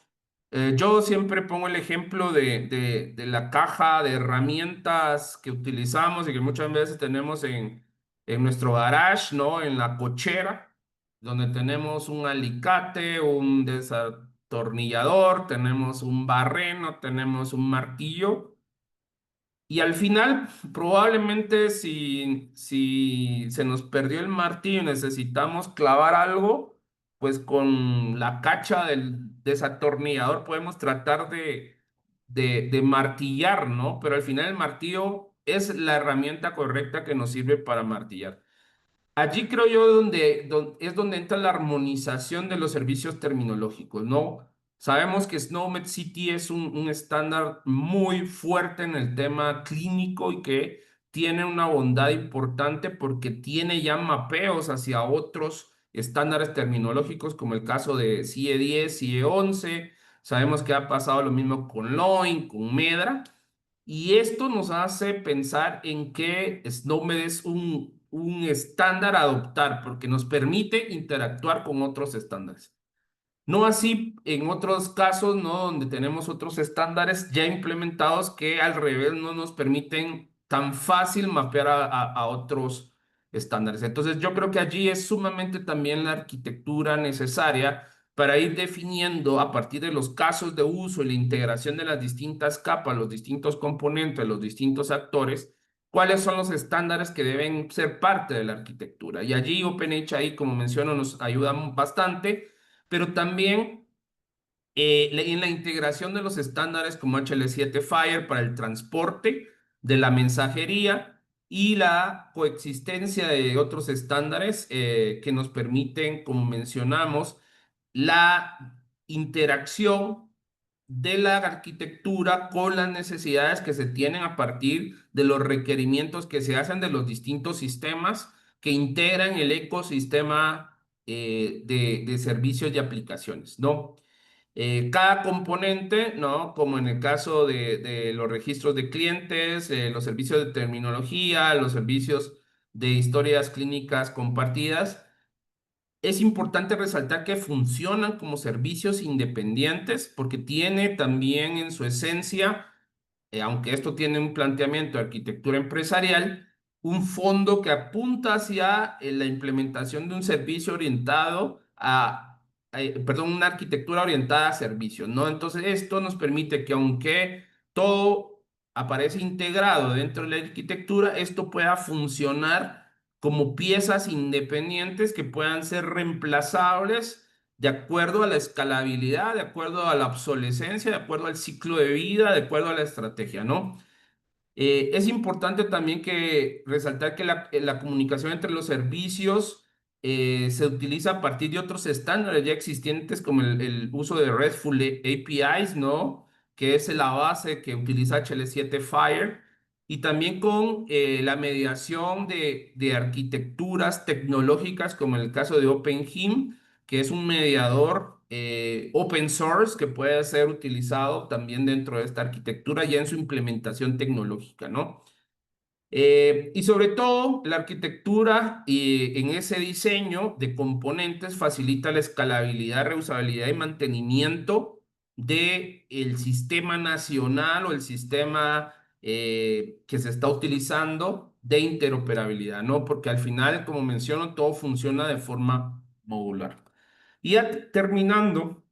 S2: Yo siempre pongo el ejemplo de la caja de herramientas que utilizamos y que muchas veces tenemos en nuestro garage, ¿no? En la cochera, donde tenemos un alicate, un desatornillador, tenemos un barreno, tenemos un martillo. Y al final, probablemente si se nos perdió el martillo y necesitamos clavar algo, pues con la cacha del desatornillador podemos tratar de martillar, ¿no? Pero al final el martillo es la herramienta correcta que nos sirve para martillar. Allí creo yo es donde entra la armonización de los servicios terminológicos, ¿no? Sabemos que SNOMED City es un estándar muy fuerte en el tema clínico y que tiene una bondad importante porque tiene ya mapeos hacia otros estándares terminológicos, como el caso de CIE 10, CIE 11. Sabemos que ha pasado lo mismo con LOIN, con MEDRA. Y esto nos hace pensar en que SNOMED es un estándar a adoptar porque nos permite interactuar con otros estándares. No así en otros casos, ¿no? Donde tenemos otros estándares ya implementados que al revés no nos permiten tan fácil mapear a otros estándares. Entonces yo creo que allí es sumamente también la arquitectura necesaria para ir definiendo a partir de los casos de uso y la integración de las distintas capas, los distintos componentes, los distintos actores, cuáles son los estándares que deben ser parte de la arquitectura. Y allí OpenHI, como menciono, nos ayuda bastante, pero también en la integración de los estándares como HL7 Fire para el transporte de la mensajería y la coexistencia de otros estándares que nos permiten, como mencionamos, la interacción de la arquitectura con las necesidades que se tienen a partir de los requerimientos que se hacen de los distintos sistemas que integran el ecosistema de servicios y aplicaciones, ¿no? Cada componente, ¿no? Como en el caso de los registros de clientes, los servicios de terminología, los servicios de historias clínicas compartidas, es importante resaltar que funcionan como servicios independientes porque tiene también en su esencia, aunque esto tiene un planteamiento de arquitectura empresarial, un fondo que apunta hacia la implementación de un servicio orientado perdón, una arquitectura orientada a servicios, ¿no? Entonces, esto nos permite que aunque todo aparece integrado dentro de la arquitectura, esto pueda funcionar como piezas independientes que puedan ser reemplazables de acuerdo a la escalabilidad, de acuerdo a la obsolescencia, de acuerdo al ciclo de vida, de acuerdo a la estrategia, ¿no? Es importante también que resaltar que la comunicación entre los servicios se utiliza a partir de otros estándares ya existentes como el uso de RESTful APIs, ¿no? Que es la base que utiliza HL7 Fire y también con la mediación de arquitecturas tecnológicas como en el caso de OpenHIM, que es un mediador open source que puede ser utilizado también dentro de esta arquitectura ya en su implementación tecnológica, ¿no? Y sobre todo, la arquitectura en ese diseño de componentes facilita la escalabilidad, reusabilidad y mantenimiento del sistema nacional o el sistema que se está utilizando de interoperabilidad, ¿no? Porque al final, como menciono, todo funciona de forma modular. Y ya terminando,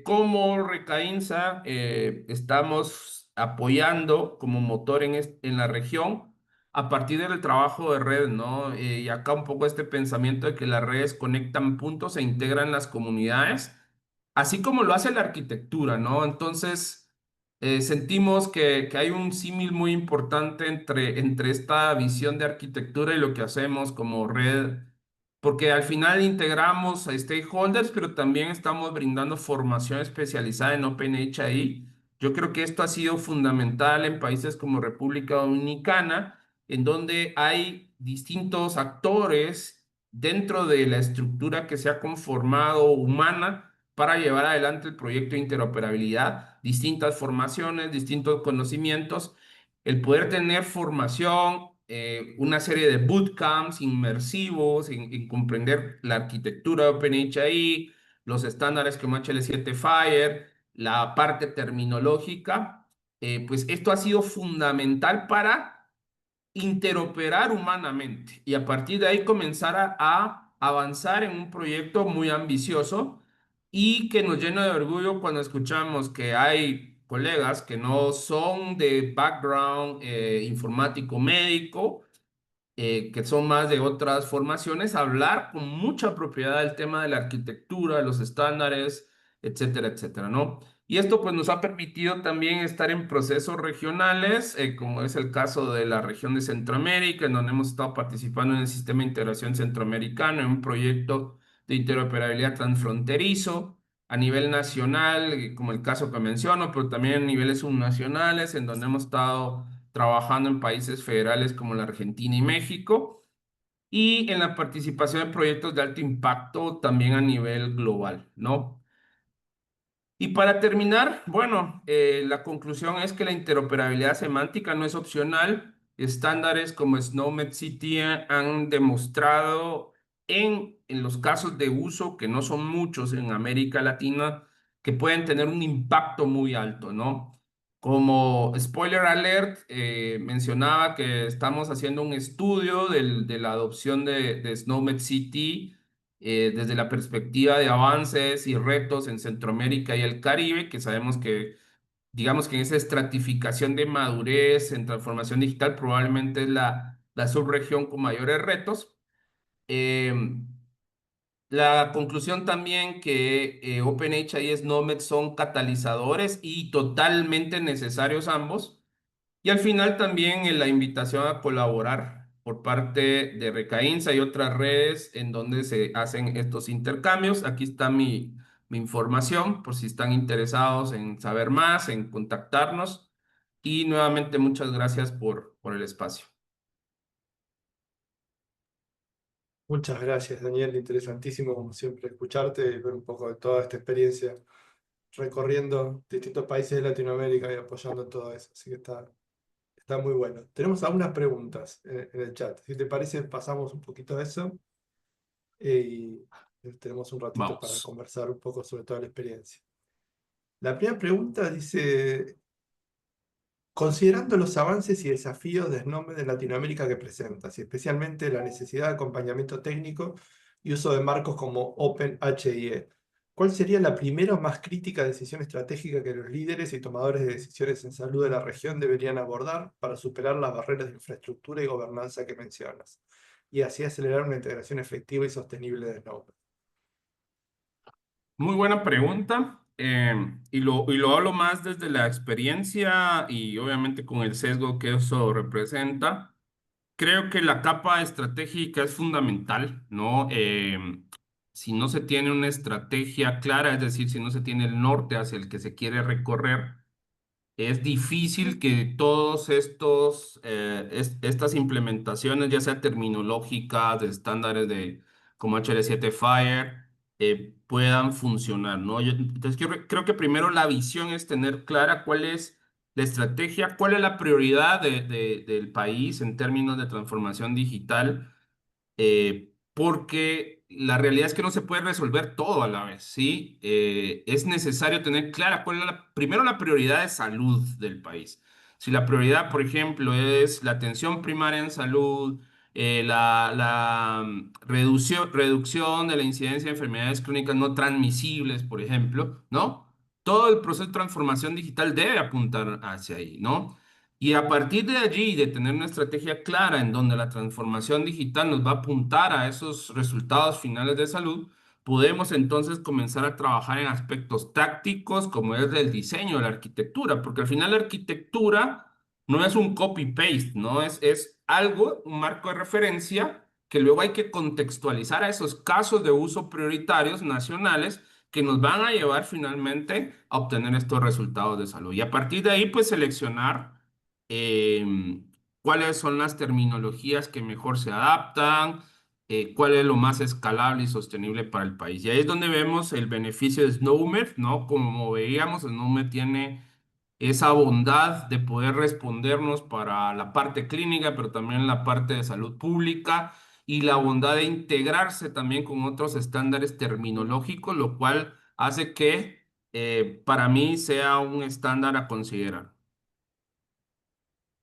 S2: como Recainsa estamos apoyando como motor en la región a partir del trabajo de red, ¿no? Y acá un poco este pensamiento de que las redes conectan puntos e integran las comunidades, así como lo hace la arquitectura, ¿no? Entonces, sentimos que hay un símil muy importante entre esta visión de arquitectura y lo que hacemos como red, porque al final integramos a stakeholders, pero también estamos brindando formación especializada en OpenHI. Yo creo que esto ha sido fundamental en países como República Dominicana, en donde hay distintos actores dentro de la estructura que se ha conformado humana para llevar adelante el proyecto de interoperabilidad, distintas formaciones, distintos conocimientos, el poder tener formación, una serie de bootcamps inmersivos en comprender la arquitectura de OpenHI, los estándares como HL7 Fire, la parte terminológica, pues esto ha sido fundamental para interoperar humanamente y a partir de ahí comenzar a avanzar en un proyecto muy ambicioso y que nos llena de orgullo cuando escuchamos que hay colegas que no son de background informático médico, que son más de otras formaciones, hablar con mucha propiedad del tema de la arquitectura, de los estándares, etcétera, etcétera, ¿no? Y esto pues nos ha permitido también estar en procesos regionales, como es el caso de la región de Centroamérica, en donde hemos estado participando en el Sistema de Integración Centroamericano, en un proyecto de interoperabilidad transfronterizo a nivel nacional, como el caso que menciono, pero también a niveles subnacionales, en donde hemos estado trabajando en países federales como la Argentina y México, y en la participación en proyectos de alto impacto también a nivel global, ¿no? Y para terminar, bueno, la conclusión es que la interoperabilidad semántica no es opcional. Estándares como SNOMED CT han demostrado en los casos de uso, que no son muchos en América Latina, que pueden tener un impacto muy alto, ¿no? Como spoiler alert, mencionaba que estamos haciendo un estudio de la adopción de SNOMED CT desde la perspectiva de avances y retos en Centroamérica y el Caribe, que sabemos que, digamos que en esa estratificación de madurez en transformación digital probablemente es la subregión con mayores retos. Eh, la conclusión también que OpenAI y Snowmed son catalizadores y totalmente necesarios ambos. Y al final también la invitación a colaborar por parte de Recaínsa y otras redes en donde se hacen estos intercambios. Aquí está mi información por si están interesados en saber más, en contactarnos. Y nuevamente muchas gracias por el espacio.
S1: Muchas gracias, Daniel. Interesantísimo, como siempre, escucharte y ver un poco de toda esta experiencia recorriendo distintos países de Latinoamérica y apoyando todo eso. Así que está muy bueno. Tenemos algunas preguntas en el chat. Si te parece, pasamos un poquito de eso y tenemos un ratito para
S2: Vamos.
S1: conversar un poco sobre toda la experiencia. La primera pregunta dice, considerando los avances y desafíos de SNOMED de Latinoamérica que presentas, y especialmente la necesidad de acompañamiento técnico y uso de marcos como OpenHIE, ¿cuál sería la primera o más crítica decisión estratégica que los líderes y tomadores de decisiones en salud de la región deberían abordar para superar las barreras de infraestructura y gobernanza que mencionas, y así acelerar una integración efectiva y sostenible de SNOMED?
S2: Muy buena pregunta. Y lo hablo más desde la experiencia y obviamente con el sesgo que eso representa. Creo que la capa estratégica es fundamental, ¿no? Si no se tiene una estrategia clara, es decir, si no se tiene el norte hacia el que se quiere recorrer, es difícil que todos estas implementaciones, ya sea terminológicas, de estándares de como HL7 Fire, puedan funcionar, ¿no? Entonces, creo que primero la visión es tener clara cuál es la estrategia, cuál es la prioridad del país en términos de transformación digital, porque la realidad es que no se puede resolver todo a la vez, ¿sí? Es necesario tener clara cuál es primero la prioridad de salud del país. Si la prioridad, por ejemplo, es la atención primaria en salud, la reducción de la incidencia de enfermedades crónicas no transmisibles, por ejemplo, ¿no? Todo el proceso de transformación digital debe apuntar hacia ahí, ¿no? Y a partir de allí, de tener una estrategia clara en donde la transformación digital nos va a apuntar a esos resultados finales de salud, podemos entonces comenzar a trabajar en aspectos tácticos como es el diseño de la arquitectura, porque al final la arquitectura no es un copy-paste, ¿no? Es algo, un marco de referencia que luego hay que contextualizar a esos casos de uso prioritarios nacionales que nos van a llevar finalmente a obtener estos resultados de salud. Y a partir de ahí, pues seleccionar cuáles son las terminologías que mejor se adaptan, cuál es lo más escalable y sostenible para el país. Y ahí es donde vemos el beneficio de SNOMED, ¿no? Como veíamos, SNOMED tiene esa bondad de poder respondernos para la parte clínica, pero también la parte de salud pública y la bondad de integrarse también con otros estándares terminológicos, lo cual hace que para mí sea un estándar a considerar.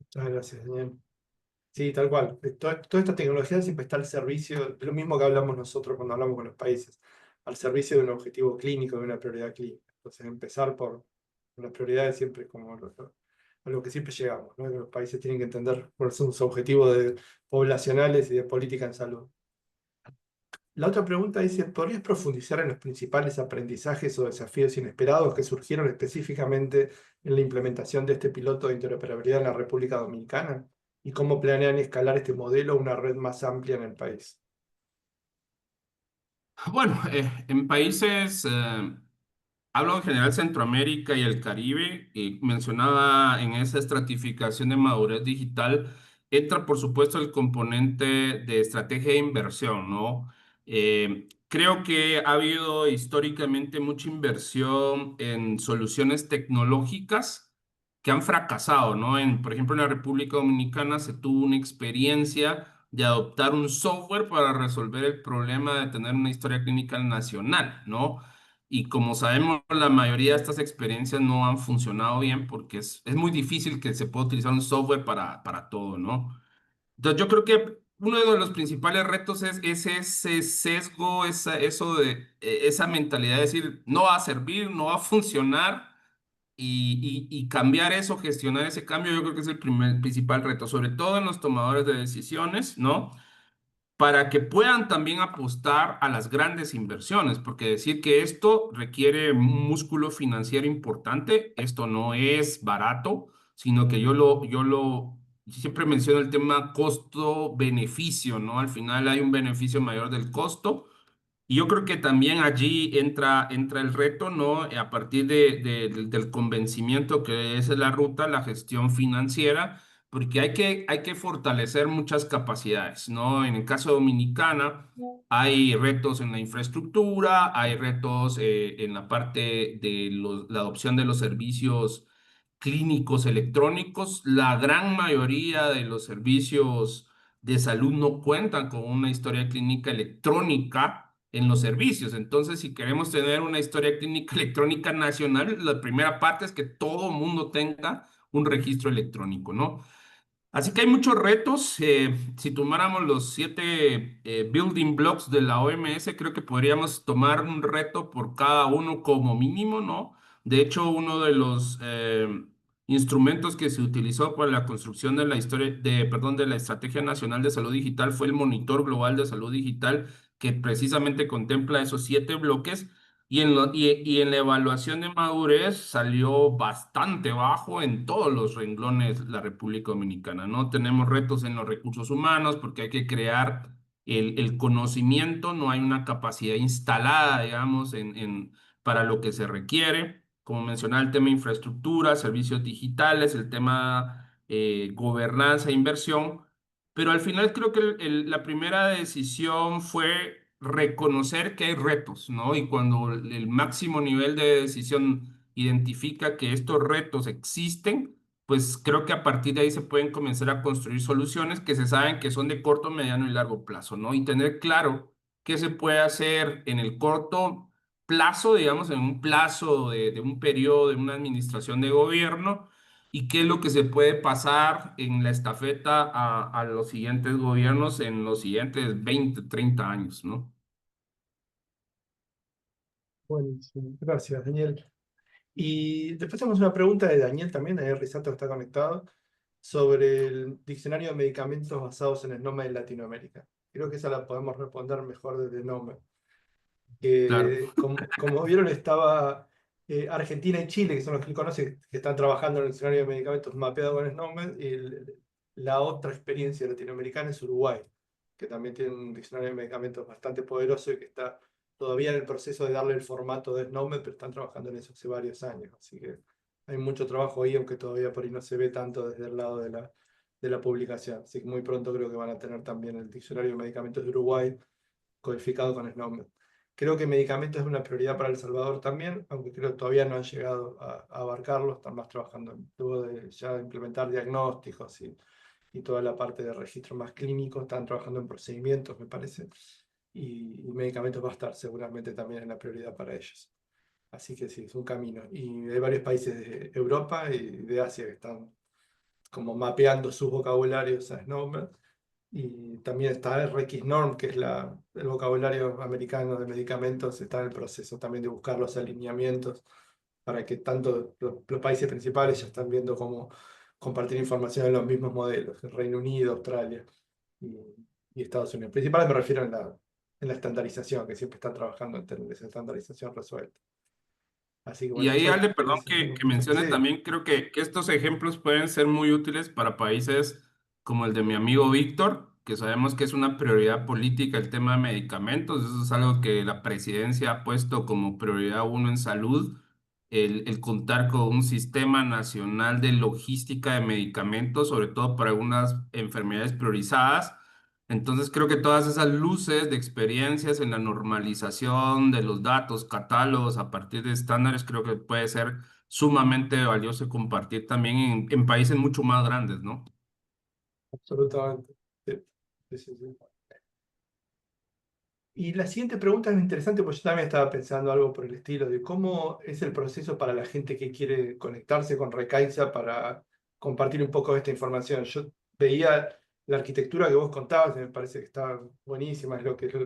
S1: Muchas gracias, Daniel. Sí, tal cual. Toda esta tecnología siempre está al servicio, de lo mismo que hablamos nosotros cuando hablamos con los países, al servicio de un objetivo clínico, de una prioridad clínica. Entonces, empezar por las prioridades siempre es como a lo que siempre llegamos, ¿no? Que los países tienen que entender cuáles son sus objetivos poblacionales y de política en salud. La otra pregunta dice, ¿podrías profundizar en los principales aprendizajes o desafíos inesperados que surgieron específicamente en la implementación de este piloto de interoperabilidad en la República Dominicana? ¿Y cómo planean escalar este modelo a una red más amplia en el país?
S2: Bueno, en países, hablo en general Centroamérica y el Caribe, y mencionaba en esa estratificación de madurez digital, entra por supuesto el componente de estrategia de inversión, ¿no? Creo que ha habido históricamente mucha inversión en soluciones tecnológicas que han fracasado, ¿no? Por ejemplo, en la República Dominicana se tuvo una experiencia de adoptar un software para resolver el problema de tener una historia clínica nacional, ¿no? Y como sabemos, la mayoría de estas experiencias no han funcionado bien porque es muy difícil que se pueda utilizar un software para todo, ¿no? Entonces yo creo que uno de los principales retos es ese sesgo, eso de esa mentalidad de decir, no va a servir, no va a funcionar y cambiar eso, gestionar ese cambio, yo creo que es el principal reto, sobre todo en los tomadores de decisiones, ¿no? Para que puedan también apostar a las grandes inversiones, porque decir que esto requiere un músculo financiero importante, esto no es barato, sino que siempre menciono el tema costo-beneficio, ¿no? Al final hay un beneficio mayor del costo y yo creo que también allí entra el reto, ¿no? A partir del convencimiento que esa es la ruta, la gestión financiera, porque hay que fortalecer muchas capacidades, ¿no? En el caso dominicana hay retos en la infraestructura, hay retos en la parte de la adopción de los servicios clínicos electrónicos. La gran mayoría de los servicios de salud no cuentan con una historia clínica electrónica en los servicios. Entonces, si queremos tener una historia clínica electrónica nacional, la primera parte es que todo mundo tenga un registro electrónico, ¿no? Así que hay muchos retos. Si tomáramos los 7 building blocks de la OMS, creo que podríamos tomar un reto por cada uno como mínimo, ¿no? De hecho, uno de los instrumentos que se utilizó para la construcción de la historia, perdón, de la Estrategia Nacional de Salud Digital fue el Monitor Global de Salud Digital, que precisamente contempla esos 7 bloques. Y en la evaluación de madurez salió bastante bajo en todos los renglones la República Dominicana, ¿no? Tenemos retos en los recursos humanos porque hay que crear el conocimiento, no hay una capacidad instalada, digamos, para lo que se requiere. Como mencionaba, el tema infraestructura, servicios digitales, el tema gobernanza e inversión. Pero al final creo que la primera decisión fue reconocer que hay retos, ¿no? Y cuando el máximo nivel de decisión identifica que estos retos existen, pues creo que a partir de ahí se pueden comenzar a construir soluciones que se saben que son de corto, mediano y largo plazo, ¿no? Y tener claro qué se puede hacer en el corto plazo, digamos, en un plazo de un periodo de una administración de gobierno y qué es lo que se puede pasar en la estafeta a los siguientes gobiernos en los siguientes 20 30 años, ¿no?
S1: Buenísimo, gracias, Daniel. Y después tenemos una pregunta de Daniel también, Daniel Risato que está conectado, sobre el diccionario de medicamentos basados en el nombre de Latinoamérica. Creo que esa la podemos responder mejor desde el nombre.
S2: Claro.
S1: Como vieron, estaba Argentina y Chile, que son los que conocen, que están trabajando en el diccionario de medicamentos mapeado con el nombre, y la otra experiencia latinoamericana es Uruguay, que también tiene un diccionario de medicamentos bastante poderoso y que está todavía en el proceso de darle el formato de nombre, pero están trabajando en eso hace varios años. Así que hay mucho trabajo ahí, aunque todavía por ahí no se ve tanto desde el lado de la publicación. Así que muy pronto creo que van a tener también el diccionario de medicamentos de Uruguay codificado con el nombre. Creo que medicamentos es una prioridad para El Salvador también, aunque creo que todavía no han llegado a abarcarlo, están más trabajando luego de ya implementar diagnósticos y toda la parte de registro más clínico, están trabajando en procedimientos, me parece, y medicamentos va a estar seguramente también en la prioridad para ellos. Así que sí, es un camino. Y hay varios países de Europa y de Asia que están como mapeando sus vocabularios a Snowman. Y también está RxNorm, que es el vocabulario americano de medicamentos, está en el proceso también de buscar los alineamientos para que tanto los países principales ya están viendo cómo compartir información en los mismos modelos, el Reino Unido, Australia y, y Estados Unidos. Principalmente me refiero en la estandarización, que siempre están trabajando en tener esa estandarización resuelta. Así que
S2: Y
S1: bueno,
S2: ahí,
S1: yo
S2: Ale,
S1: en
S2: perdón
S1: ese mismo
S2: que
S1: punto.
S2: mencione
S1: Sí,
S2: también, creo que estos ejemplos pueden ser muy útiles para países como el de mi amigo Víctor, que sabemos que es una prioridad política el tema de medicamentos. Eso es algo que la presidencia ha puesto como prioridad uno en salud, el contar con un sistema nacional de logística de medicamentos, sobre todo para algunas enfermedades priorizadas. Entonces creo que todas esas luces de experiencias en la normalización de los datos, catálogos a partir de estándares, creo que puede ser sumamente valioso compartir también en países mucho más grandes, ¿no?
S1: absolutamente. Sí, sí, sí, sí. Y la siguiente pregunta es interesante, porque yo también estaba pensando algo por el estilo de cómo es el proceso para la gente que quiere conectarse con Recaiza para compartir un poco de esta información. Yo veía la arquitectura que vos contabas y me parece que está buenísima, es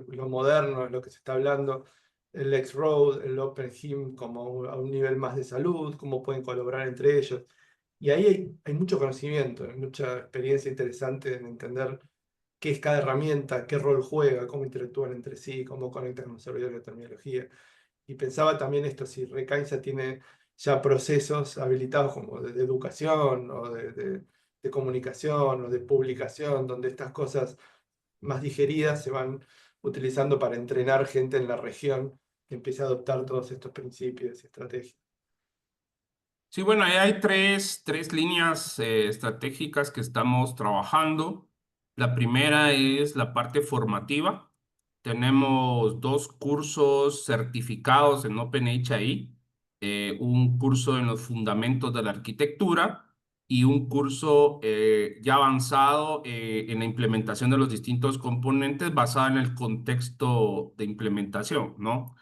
S1: lo moderno, es lo que se está hablando, el X-Road, el OpenHIM como a un nivel más de salud, cómo pueden colaborar entre ellos. Y ahí hay mucho conocimiento, hay mucha experiencia interesante en entender qué es cada herramienta, qué rol juega, cómo interactúan entre sí, cómo conectan con los servidores de terminología. Y pensaba también esto, si Recaisa tiene ya procesos habilitados como de educación o de comunicación o de publicación, donde estas cosas más digeridas se van utilizando para entrenar gente en la región que empiece a adoptar todos estos principios y estrategias.
S2: Sí, bueno, ahí hay tres líneas estratégicas que estamos trabajando. La primera es la parte formativa. Tenemos dos cursos certificados en OpenHI, un curso en los fundamentos de la arquitectura y un curso ya avanzado en la implementación de los distintos componentes basado en el contexto de implementación, ¿no?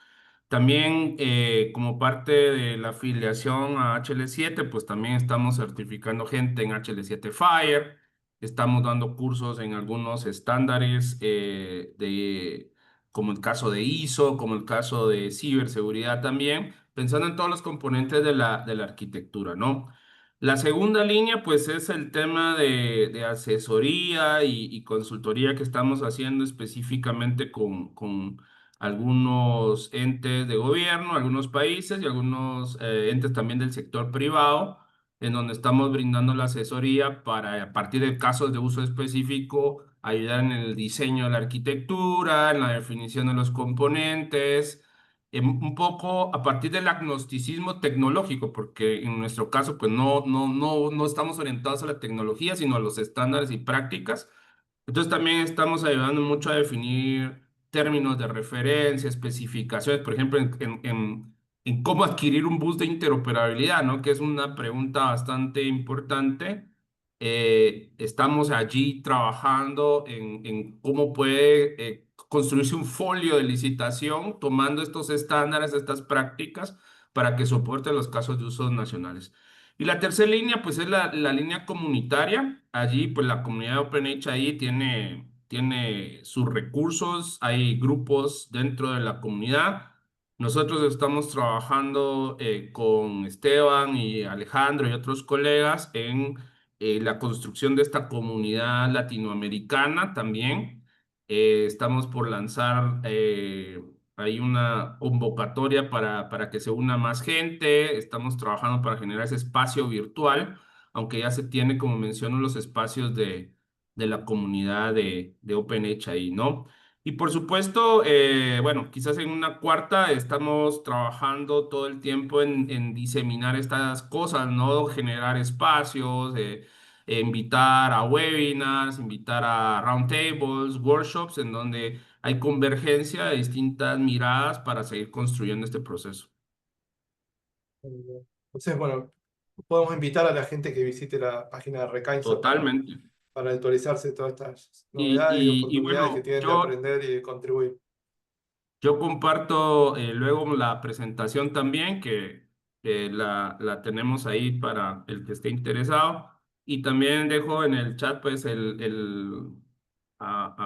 S2: También como parte de la afiliación a HL7, pues también estamos certificando gente en HL7 Fire, estamos dando cursos en algunos estándares como el caso de ISO, como el caso de ciberseguridad también, pensando en todos los componentes de la arquitectura, ¿no? La segunda línea, pues es el tema de asesoría y consultoría que estamos haciendo específicamente con algunos entes de gobierno, algunos países y algunos entes también del sector privado, en donde estamos brindando la asesoría para, a partir de casos de uso específico, ayudar en el diseño de la arquitectura, en la definición de los componentes, un poco a partir del agnosticismo tecnológico, porque en nuestro caso, pues no estamos orientados a la tecnología, sino a los estándares y prácticas. Entonces también estamos ayudando mucho a definir términos de referencia, especificaciones, por ejemplo, en cómo adquirir un bus de interoperabilidad, ¿no? Que es una pregunta bastante importante. Estamos allí trabajando en cómo puede construirse un folio de licitación tomando estos estándares, estas prácticas, para que soporte los casos de usos nacionales. Y la tercera línea, pues es la línea comunitaria. Allí, pues la comunidad de OpenHI tiene sus recursos, hay grupos dentro de la comunidad. Nosotros estamos trabajando con Esteban y Alejandro y otros colegas en la construcción de esta comunidad latinoamericana también. Estamos por lanzar hay una convocatoria para que se una más gente. Estamos trabajando para generar ese espacio virtual, aunque ya se tiene, como menciono, los espacios de la comunidad de OpenHI, ¿no? Y por supuesto, bueno, quizás en una cuarta estamos trabajando todo el tiempo en diseminar estas cosas, ¿no? Generar espacios, invitar a webinars, invitar a roundtables, workshops, en donde hay convergencia de distintas miradas para seguir construyendo este proceso.
S1: Entonces, bueno, podemos invitar a la gente que visite la página de Recainza
S2: Totalmente.
S1: para actualizarse de todas estas
S2: Y,
S1: novedades y
S2: y
S1: oportunidades que
S2: bueno,
S1: tienen de aprender y de contribuir.
S2: Yo comparto luego la presentación también, que la tenemos ahí para el que esté interesado. Y también dejo en el chat, pues, a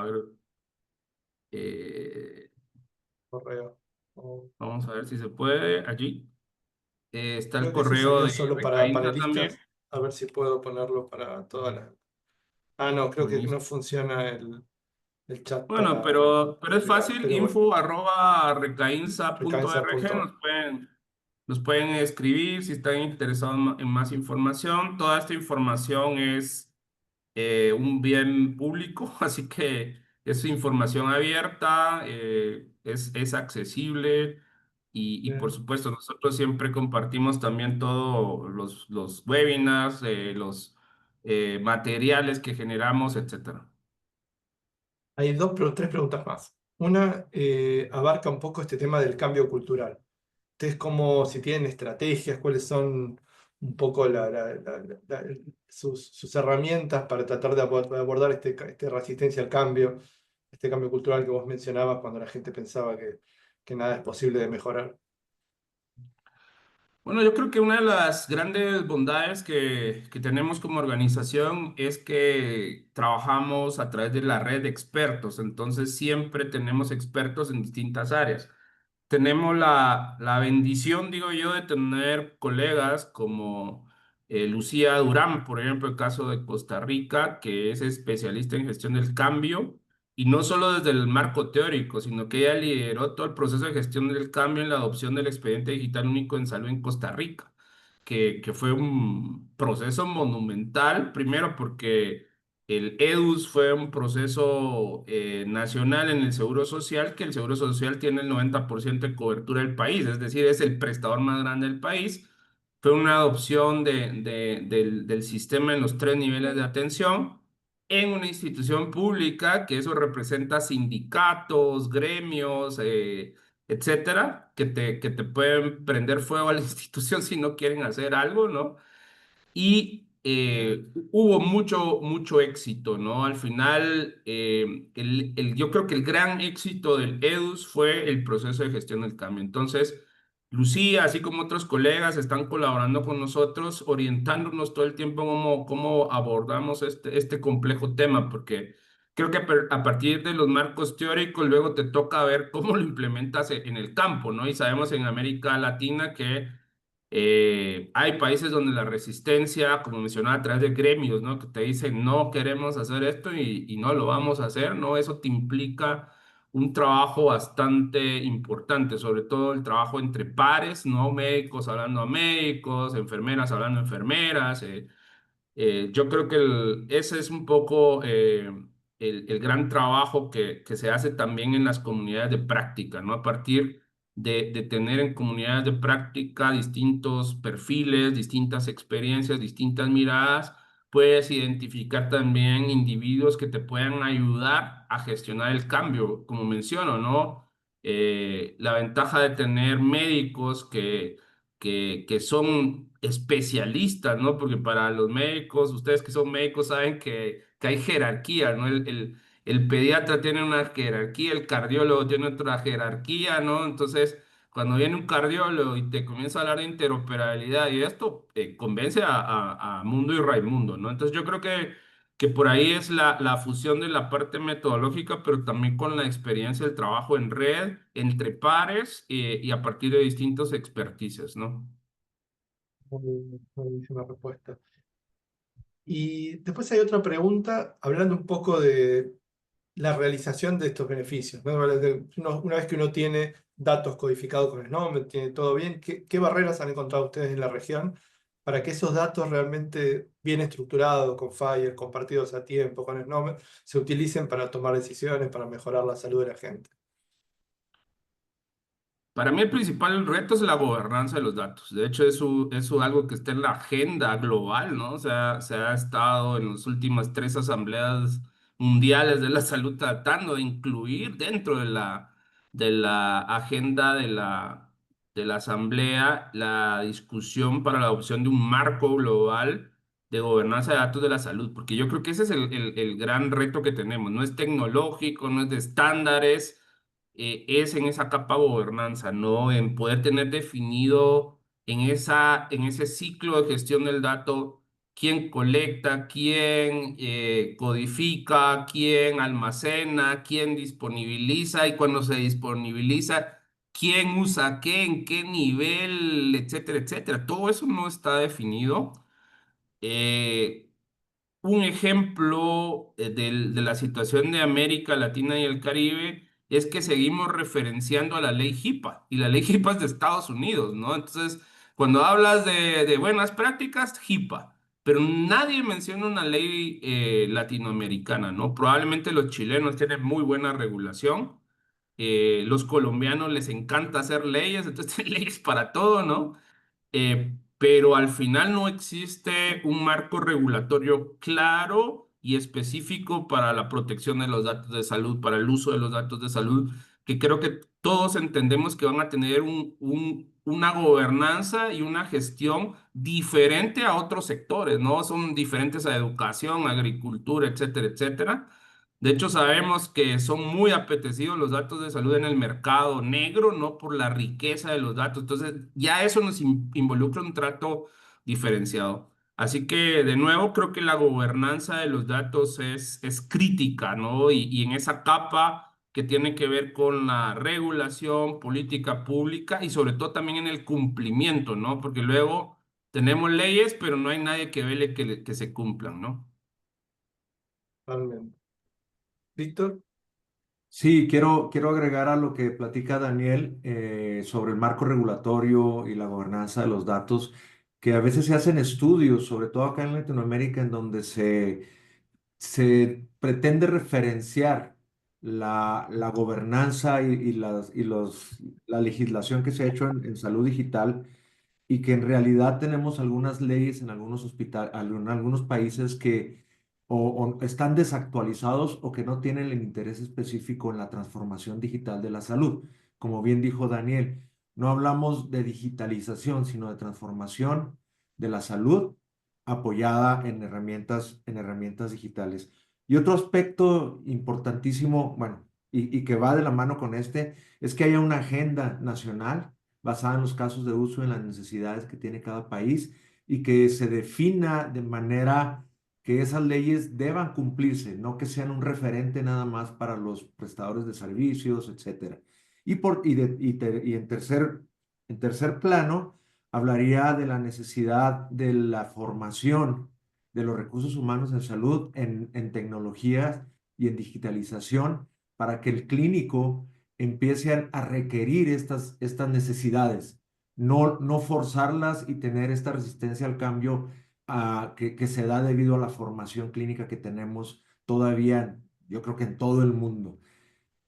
S2: ver, eh,
S1: Correo. O-
S2: vamos a ver si se puede allí. Está el
S1: Creo que ese
S2: correo
S1: sería
S2: de
S1: solo para
S2: Recaínta también.
S1: panelistas. A ver si puedo ponerlo para todas las. Ah, no, creo que no
S2: Buenísimo.
S1: funciona el chat
S2: Bueno,
S1: para
S2: pero es
S1: privado.
S2: fácil,
S1: Pero bueno,
S2: info arroba recainza.org,
S1: recainza.org.
S2: nos pueden escribir si están interesados en más información. Toda esta información es un bien público, así que es información abierta, es accesible y por
S1: Bien.
S2: supuesto nosotros siempre compartimos también todos los webinars, los materiales que generamos, etcétera.
S1: Hay tres preguntas más. Una abarca un poco este tema del cambio cultural. Ustedes como, si tienen estrategias, cuáles son un poco sus herramientas para tratar de abordar este resistencia al cambio, este cambio cultural que vos mencionabas cuando la gente pensaba que nada es posible de mejorar.
S2: Bueno, yo creo que una de las grandes bondades que tenemos como organización es que trabajamos a través de la red de expertos, entonces siempre tenemos expertos en distintas áreas. Tenemos la bendición, digo yo, de tener colegas como Lucía Durán, por ejemplo, el caso de Costa Rica, que es especialista en gestión del cambio, y no solo desde el marco teórico, sino que ella lideró todo el proceso de gestión del cambio en la adopción del expediente digital único en salud en Costa Rica, que fue un proceso monumental, primero porque el EDUS fue un proceso nacional en el Seguro Social, que el Seguro Social tiene el 90% de cobertura del país, es decir, es el prestador más grande del país. Fue una adopción del sistema en los tres niveles de atención en una institución pública, que eso representa sindicatos, gremios, etcétera, que te pueden prender fuego a la institución si no quieren hacer algo, ¿no? Y hubo mucho éxito, ¿no? Al final, yo creo que el gran éxito del EDUS fue el proceso de gestión del cambio. Entonces, Lucía, así como otros colegas, están colaborando con nosotros, orientándonos todo el tiempo cómo abordamos este complejo tema, porque creo que a partir de los marcos teóricos, luego te toca ver cómo lo implementas en el campo, ¿no? Y sabemos en América Latina que hay países donde la resistencia, como mencionaba, a través de gremios, ¿no? Que te dicen, no queremos hacer esto y no lo vamos a hacer, ¿no? Eso te implica un trabajo bastante importante, sobre todo el trabajo entre pares, ¿no? Médicos hablando a médicos, enfermeras hablando a enfermeras, yo creo que ese es un poco el gran trabajo que se hace también en las comunidades de práctica, ¿no? A partir de tener en comunidades de práctica distintos perfiles, distintas experiencias, distintas miradas, puedes identificar también individuos que te puedan ayudar a gestionar el cambio, como menciono, ¿no? La ventaja de tener médicos que son especialistas, ¿no? Porque para los médicos, ustedes que son médicos saben que hay jerarquía, ¿no? El pediatra tiene una jerarquía, el cardiólogo tiene otra jerarquía, ¿no? Entonces, cuando viene un cardiólogo y te comienza a hablar de interoperabilidad y esto, convence a Mundo y Raimundo, ¿no? Entonces, yo creo que por ahí es la fusión de la parte metodológica, pero también con la experiencia del trabajo en red, entre pares y a partir de distintos expertices, ¿no?
S1: Buenísima respuesta. Y después hay otra pregunta, hablando un poco de la realización de estos beneficios, ¿no? Una vez que uno tiene datos codificados con el nombre, tiene todo bien, ¿qué barreras han encontrado ustedes en la región para que esos datos realmente bien estructurados, con FHIR, compartidos a tiempo, con el nombre, se utilicen para tomar decisiones, para mejorar la salud de la gente?
S2: Para mí el principal reto es la gobernanza de los datos. De hecho, eso es algo que está en la agenda global, ¿no? O sea, se ha estado en las últimas tres asambleas mundiales de la salud tratando de incluir dentro de la agenda de la asamblea la discusión para la adopción de un marco global de gobernanza de datos de la salud, porque yo creo que ese es el gran reto que tenemos. No es tecnológico, no es de estándares, es en esa capa gobernanza, ¿no? En poder tener definido en ese ciclo de gestión del dato quién colecta, quién codifica, quién almacena, quién disponibiliza y cuando se disponibiliza, quién usa qué, en qué nivel, etcétera, etcétera. Todo eso no está definido. Eh, un ejemplo de la situación de América Latina y el Caribe es que seguimos referenciando a la ley HIPAA y la ley HIPAA es de Estados Unidos, ¿no? Entonces, cuando hablas de buenas prácticas, HIPAA, pero nadie menciona una ley latinoamericana, ¿no? Probablemente los chilenos tienen muy buena regulación, los colombianos les encanta hacer leyes, entonces tienen leyes para todo, ¿no? Pero al final no existe un marco regulatorio claro y específico para la protección de los datos de salud, para el uso de los datos de salud, que creo que todos entendemos que van a tener una gobernanza y una gestión diferente a otros sectores, ¿no? Son diferentes a educación, agricultura, etcétera, etcétera. De hecho, sabemos que son muy apetecidos los datos de salud en el mercado negro, no por la riqueza de los datos. Entonces, ya eso nos involucra un trato diferenciado. Así que, de nuevo, creo que la gobernanza de los datos es crítica, ¿no? Y en esa capa que tiene que ver con la regulación, política pública y sobre todo también en el cumplimiento, ¿no? Porque luego tenemos leyes, pero no hay nadie que vele que se cumplan, ¿no?
S1: Totalmente. Víctor,
S3: Sí, quiero agregar a lo que platica Daniel sobre el marco regulatorio y la gobernanza de los datos, que a veces se hacen estudios, sobre todo acá en Latinoamérica, en donde se pretende referenciar la gobernanza la legislación que se ha hecho en salud digital y que en realidad tenemos algunas leyes en algunos en algunos países que o están desactualizados o que no tienen el interés específico en la transformación digital de la salud. Como bien dijo Daniel, no hablamos de digitalización, sino de transformación de la salud apoyada en herramientas digitales. Y otro aspecto importantísimo, bueno, y que va de la mano con este, es que haya una agenda nacional basada en los casos de uso y en las necesidades que tiene cada país y que se defina de manera que esas leyes deban cumplirse, no que sean un referente nada más para los prestadores de servicios, etcétera. Y en tercer plano, hablaría de la necesidad de la formación de los recursos humanos en salud, en tecnologías y en digitalización, para que el clínico empiecen a requerir estas necesidades, no forzarlas y tener esta resistencia al cambio que se da debido a la formación clínica que tenemos todavía, yo creo que en todo el mundo.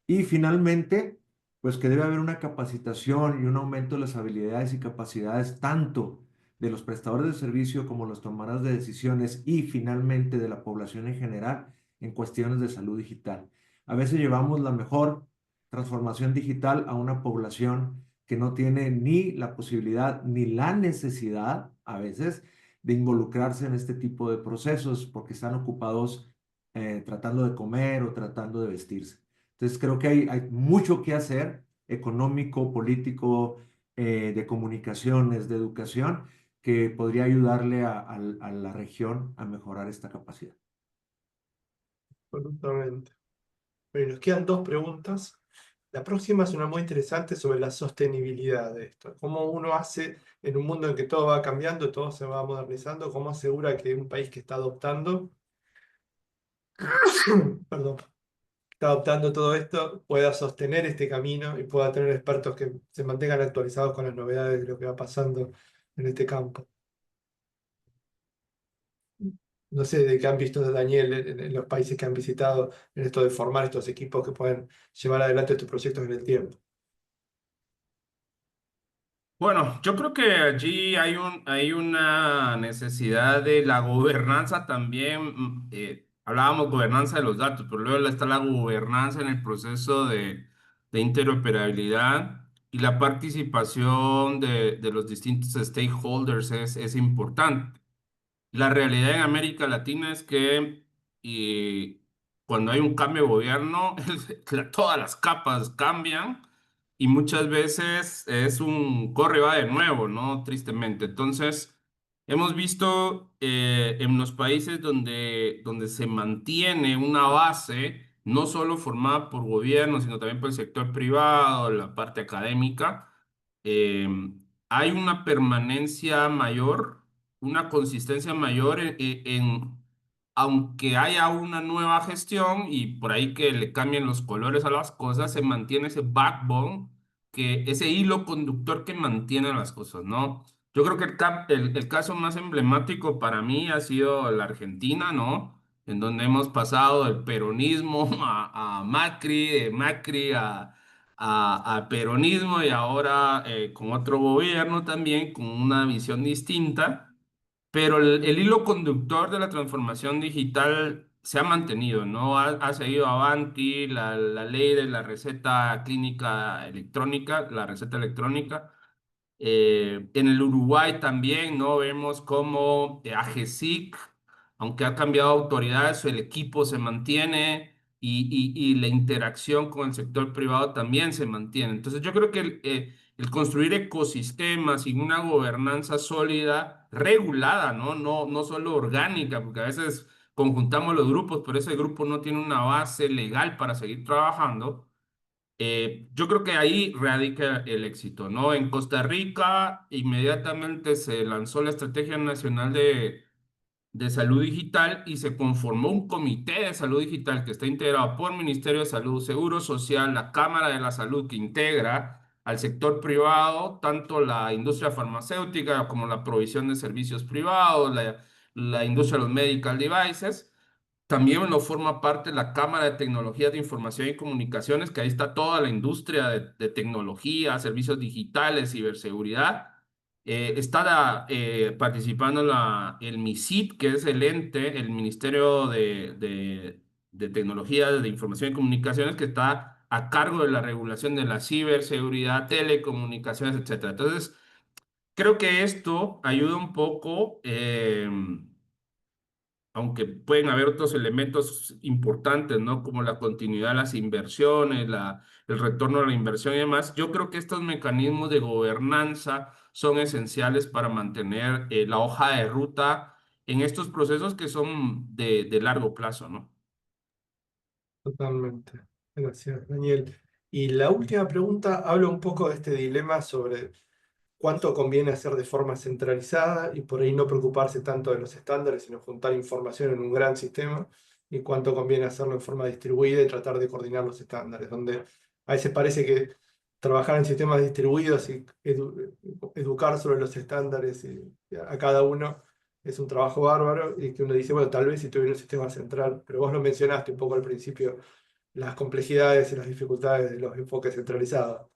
S3: Y finalmente, pues que debe haber una capacitación y un aumento de las habilidades y capacidades tanto de los prestadores de servicio como los tomadores de decisiones y finalmente de la población en general en cuestiones de salud digital. A veces llevamos la mejor transformación digital a una población que no tiene ni la posibilidad ni la necesidad, a veces, de involucrarse en este tipo de procesos porque están ocupados tratando de comer o tratando de vestirse. Entonces creo que hay mucho que hacer, económico, político, de comunicaciones, de educación, que podría ayudarle a la región a mejorar esta capacidad.
S1: absolutamente. Bueno, nos quedan dos preguntas. La próxima es una muy interesante sobre la sostenibilidad de esto. ¿Cómo uno hace en un mundo en que todo va cambiando, todo se va modernizando? ¿Cómo asegura que un país que está adoptando, perdón, está adoptando todo esto, pueda sostener este camino y pueda tener expertos que se mantengan actualizados con las novedades de lo que va pasando en este campo? No sé de qué han visto de Daniel en los países que han visitado en esto de formar estos equipos que pueden llevar adelante estos proyectos en el tiempo.
S2: Bueno, yo creo que allí hay una necesidad de la gobernanza también. Hablábamos gobernanza de los datos, pero luego está la gobernanza en el proceso de interoperabilidad y la participación de los distintos stakeholders es importante. La realidad en América Latina es que eh, cuando hay un cambio de gobierno, todas las capas cambian y muchas veces es un corre y va de nuevo, ¿no? Tristemente. Entonces, hemos visto en los países donde se mantiene una base, no solo formada por gobierno, sino también por el sector privado, la parte académica, eh, hay una permanencia mayor, una consistencia mayor aunque haya una nueva gestión y por ahí que le cambien los colores a las cosas, se mantiene ese backbone, ese hilo conductor que mantiene las cosas, ¿no? Yo creo que el caso más emblemático para mí ha sido la Argentina, ¿no? En donde hemos pasado del peronismo a Macri, de Macri a peronismo y ahora con otro gobierno también, con una visión distinta. Pero el hilo conductor de la transformación digital se ha mantenido, ¿no? Ha seguido avanti la ley de la receta clínica electrónica, la receta electrónica. En el Uruguay también, ¿no? Vemos cómo AGESIC, aunque ha cambiado autoridades, el equipo se mantiene y la interacción con el sector privado también se mantiene. Entonces, yo creo que el construir ecosistemas y una gobernanza sólida, regulada, ¿no? No solo orgánica, porque a veces conjuntamos los grupos, pero ese grupo no tiene una base legal para seguir trabajando. Yo creo que ahí radica el éxito, ¿no? En Costa Rica inmediatamente se lanzó la Estrategia Nacional de Salud Digital y se conformó un comité de salud digital que está integrado por Ministerio de Salud, Seguro Social, la Cámara de la Salud que integra al sector privado, tanto la industria farmacéutica como la provisión de servicios privados, la industria de los medical devices. También lo forma parte la Cámara de Tecnologías de Información y Comunicaciones, que ahí está toda la industria de tecnología, servicios digitales, ciberseguridad. Participando el MISIP, que es el ente, el Ministerio de Tecnologías de Información y Comunicaciones, que está a cargo de la regulación de la ciberseguridad, telecomunicaciones, etcétera. Entonces, creo que esto ayuda un poco. Aunque pueden haber otros elementos importantes, ¿no? Como la continuidad de las inversiones, el retorno a la inversión y demás, yo creo que estos mecanismos de gobernanza son esenciales para mantener la hoja de ruta en estos procesos que son de largo plazo, ¿no?
S1: Totalmente. Gracias, Daniel. Y la última pregunta habla un poco de este dilema sobre cuánto conviene hacer de forma centralizada y por ahí no preocuparse tanto de los estándares, sino juntar información en un gran sistema, y cuánto conviene hacerlo en forma distribuida y tratar de coordinar los estándares, donde a veces parece que trabajar en sistemas distribuidos y educar sobre los estándares y a cada uno es un trabajo bárbaro, y que uno dice, bueno, tal vez si tuviera un sistema central, pero vos lo mencionaste un poco al principio, las complejidades y las dificultades de los enfoques centralizados.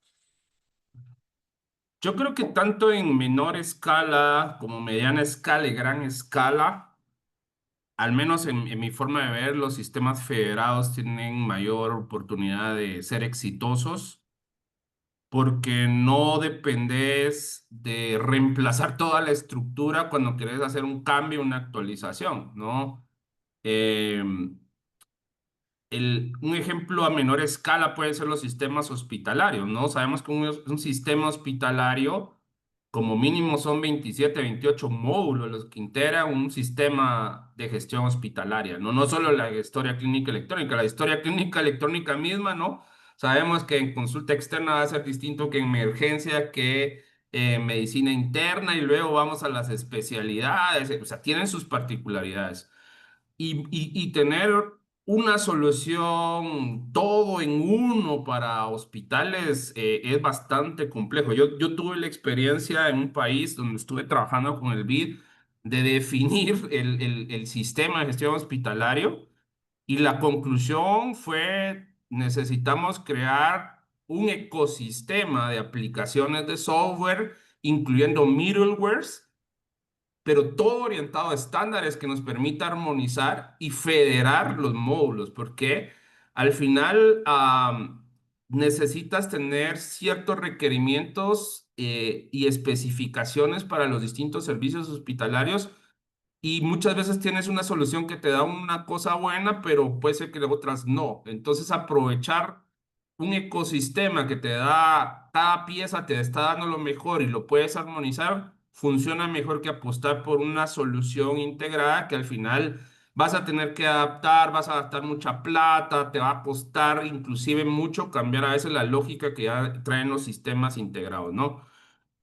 S2: Yo creo que tanto en menor escala como mediana escala y gran escala, al menos en mi forma de ver, los sistemas federados tienen mayor oportunidad de ser exitosos porque no dependes de reemplazar toda la estructura cuando quieres hacer un cambio, una actualización, ¿no? Em, un ejemplo a menor escala puede ser los sistemas hospitalarios, ¿no? Sabemos que un sistema hospitalario, como mínimo son 27, 28 módulos los que integran un sistema de gestión hospitalaria, ¿no? No solo la historia clínica electrónica, la historia clínica electrónica misma, ¿no? Sabemos que en consulta externa va a ser distinto que en emergencia, que en medicina interna y luego vamos a las especialidades, o sea, tienen sus particularidades y tener una solución todo en uno para hospitales es bastante complejo. Yo tuve la experiencia en un país donde estuve trabajando con el BID de definir el sistema de gestión hospitalario y la conclusión fue necesitamos crear un ecosistema de aplicaciones de software, incluyendo middlewares, pero todo orientado a estándares que nos permita armonizar y federar los módulos, porque al final necesitas tener ciertos requerimientos y especificaciones para los distintos servicios hospitalarios y muchas veces tienes una solución que te da una cosa buena, pero puede ser que otras no. Entonces, aprovechar un ecosistema que te da, cada pieza te está dando lo mejor y lo puedes armonizar, funciona mejor que apostar por una solución integrada que al final vas a tener que adaptar, vas a gastar mucha plata, te va a costar inclusive mucho cambiar a veces la lógica que ya traen los sistemas integrados, ¿no?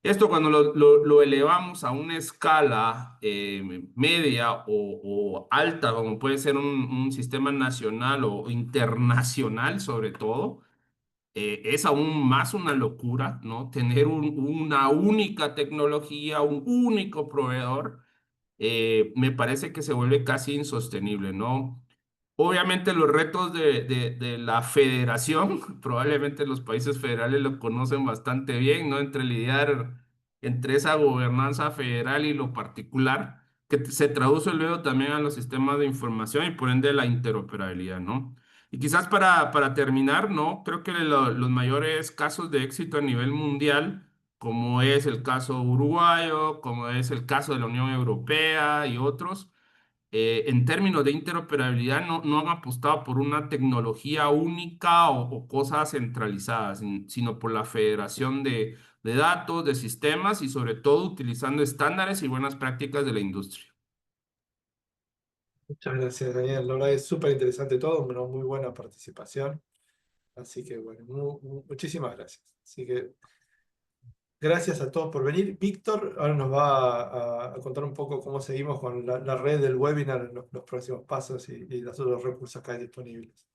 S2: Esto cuando lo elevamos a una escala media o alta, como puede ser un sistema nacional o internacional sobre todo, es aún más una locura, ¿no? Tener una única tecnología, un único proveedor, me parece que se vuelve casi insostenible, ¿no? Obviamente los retos de la federación, probablemente los países federales lo conocen bastante bien, ¿no? Entre lidiar entre esa gobernanza federal y lo particular, que se traduce luego también a los sistemas de información y por ende la interoperabilidad, ¿no? Y quizás para terminar, ¿no? Creo que los mayores casos de éxito a nivel mundial, como es el caso uruguayo, como es el caso de la Unión Europea y otros, en términos de interoperabilidad no han apostado por una tecnología única o cosas centralizadas, sino por la federación de datos, de sistemas y sobre todo utilizando estándares y buenas prácticas de la industria.
S1: Muchas gracias, Daniel. La verdad es súper interesante todo, una muy buena participación. Así que bueno, muchísimas gracias. Así que gracias a todos por venir. Víctor ahora nos va a contar un poco cómo seguimos con la red del webinar, los próximos pasos y los otros recursos que hay disponibles.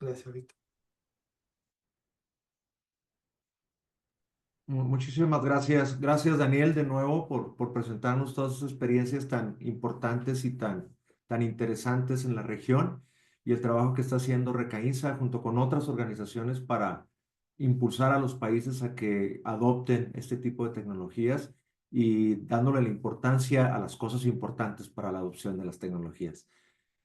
S1: Gracias, Víctor.
S3: Muchísimas gracias. Gracias, Daniel, de nuevo por presentarnos todas sus experiencias tan importantes y tan interesantes en la región y el trabajo que está haciendo Recaínsa junto con otras organizaciones para impulsar a los países a que adopten este tipo de tecnologías y dándole la importancia a las cosas importantes para la adopción de las tecnologías.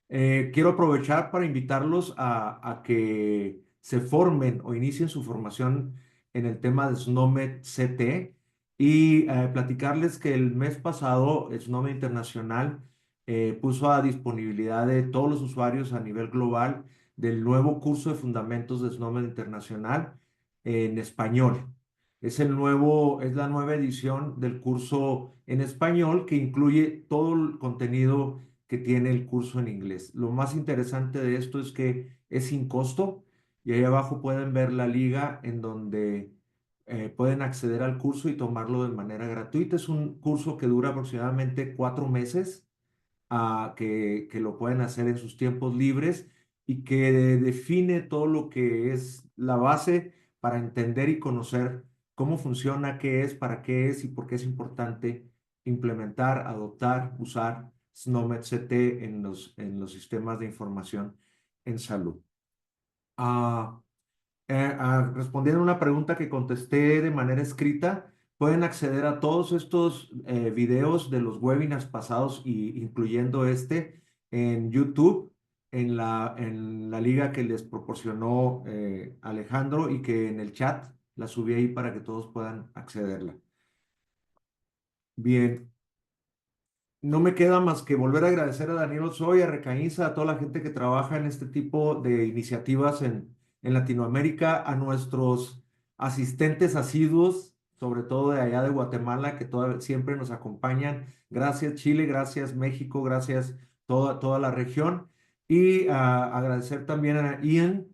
S3: Quiero aprovechar para invitarlos a que se formen o inicien su formación en el tema de SNOMED CT y platicarles que el mes pasado SNOMED Internacional puso a disponibilidad de todos los usuarios a nivel global del nuevo curso de fundamentos de SNOMED Internacional en español. Es la nueva edición del curso en español que incluye todo el contenido que tiene el curso en inglés. Lo más interesante de esto es que es sin costo y ahí abajo pueden ver la liga en donde pueden acceder al curso y tomarlo de manera gratuita. Es un curso que dura aproximadamente 4 meses, que lo pueden hacer en sus tiempos libres y que define todo lo que es la base para entender y conocer cómo funciona, qué es, para qué es y por qué es importante implementar, adoptar, usar SNOMED CT en los sistemas de información en salud. Ah, Respondiendo a una pregunta que contesté de manera escrita, pueden acceder a todos estos videos de los webinars pasados, incluyendo este, en YouTube, en la liga que les proporcionó Alejandro y que en el chat la subí ahí para que todos puedan accederla. Bien, no me queda más que volver a agradecer a Daniel Osoy, a Recaínsa, a toda la gente que trabaja en este tipo de iniciativas en Latinoamérica, a nuestros asistentes asiduos, sobre todo de allá de Guatemala, que siempre nos acompañan. Gracias Chile, gracias México, gracias toda la región. Y agradecer también a Ian.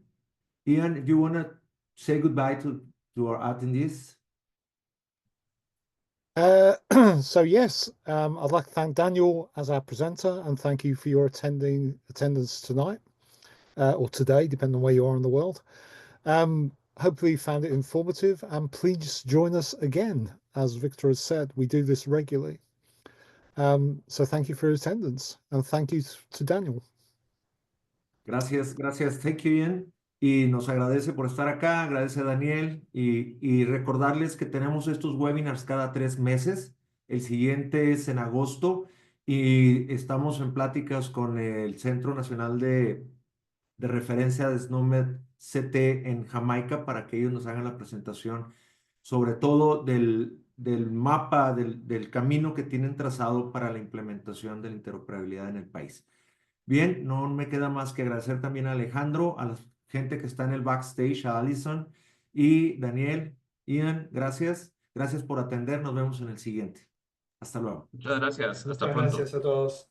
S3: Ian, if you want to say goodbye to our attendees.
S4: So yes, I'd like to thank Daniel as our presenter and thank you for your attendance tonight or today, depending on where you are in the world. Hopefully you found it informative and please join us again. As Victor has said, we do this regularly. So thank you for your attendance and thank you to Daniel.
S3: Gracias, gracias. Thank you, Ian. Y nos agradece por estar acá, agradece a Daniel y recordarles que tenemos estos webinars cada 3 meses. El siguiente es en agosto y estamos en pláticas con el Centro Nacional de Referencia de SNOMED CT en Jamaica para que ellos nos hagan la presentación, sobre todo del mapa, del camino que tienen trazado para la implementación de la interoperabilidad en el país. Bien, no me queda más que agradecer también a Alejandro, a la gente que está en el backstage, a Alison y Daniel, Ian, gracias. Gracias por atender. Nos vemos en el siguiente. Hasta luego.
S2: Muchas gracias. Hasta
S1: Muchas
S2: pronto.
S1: gracias a todos.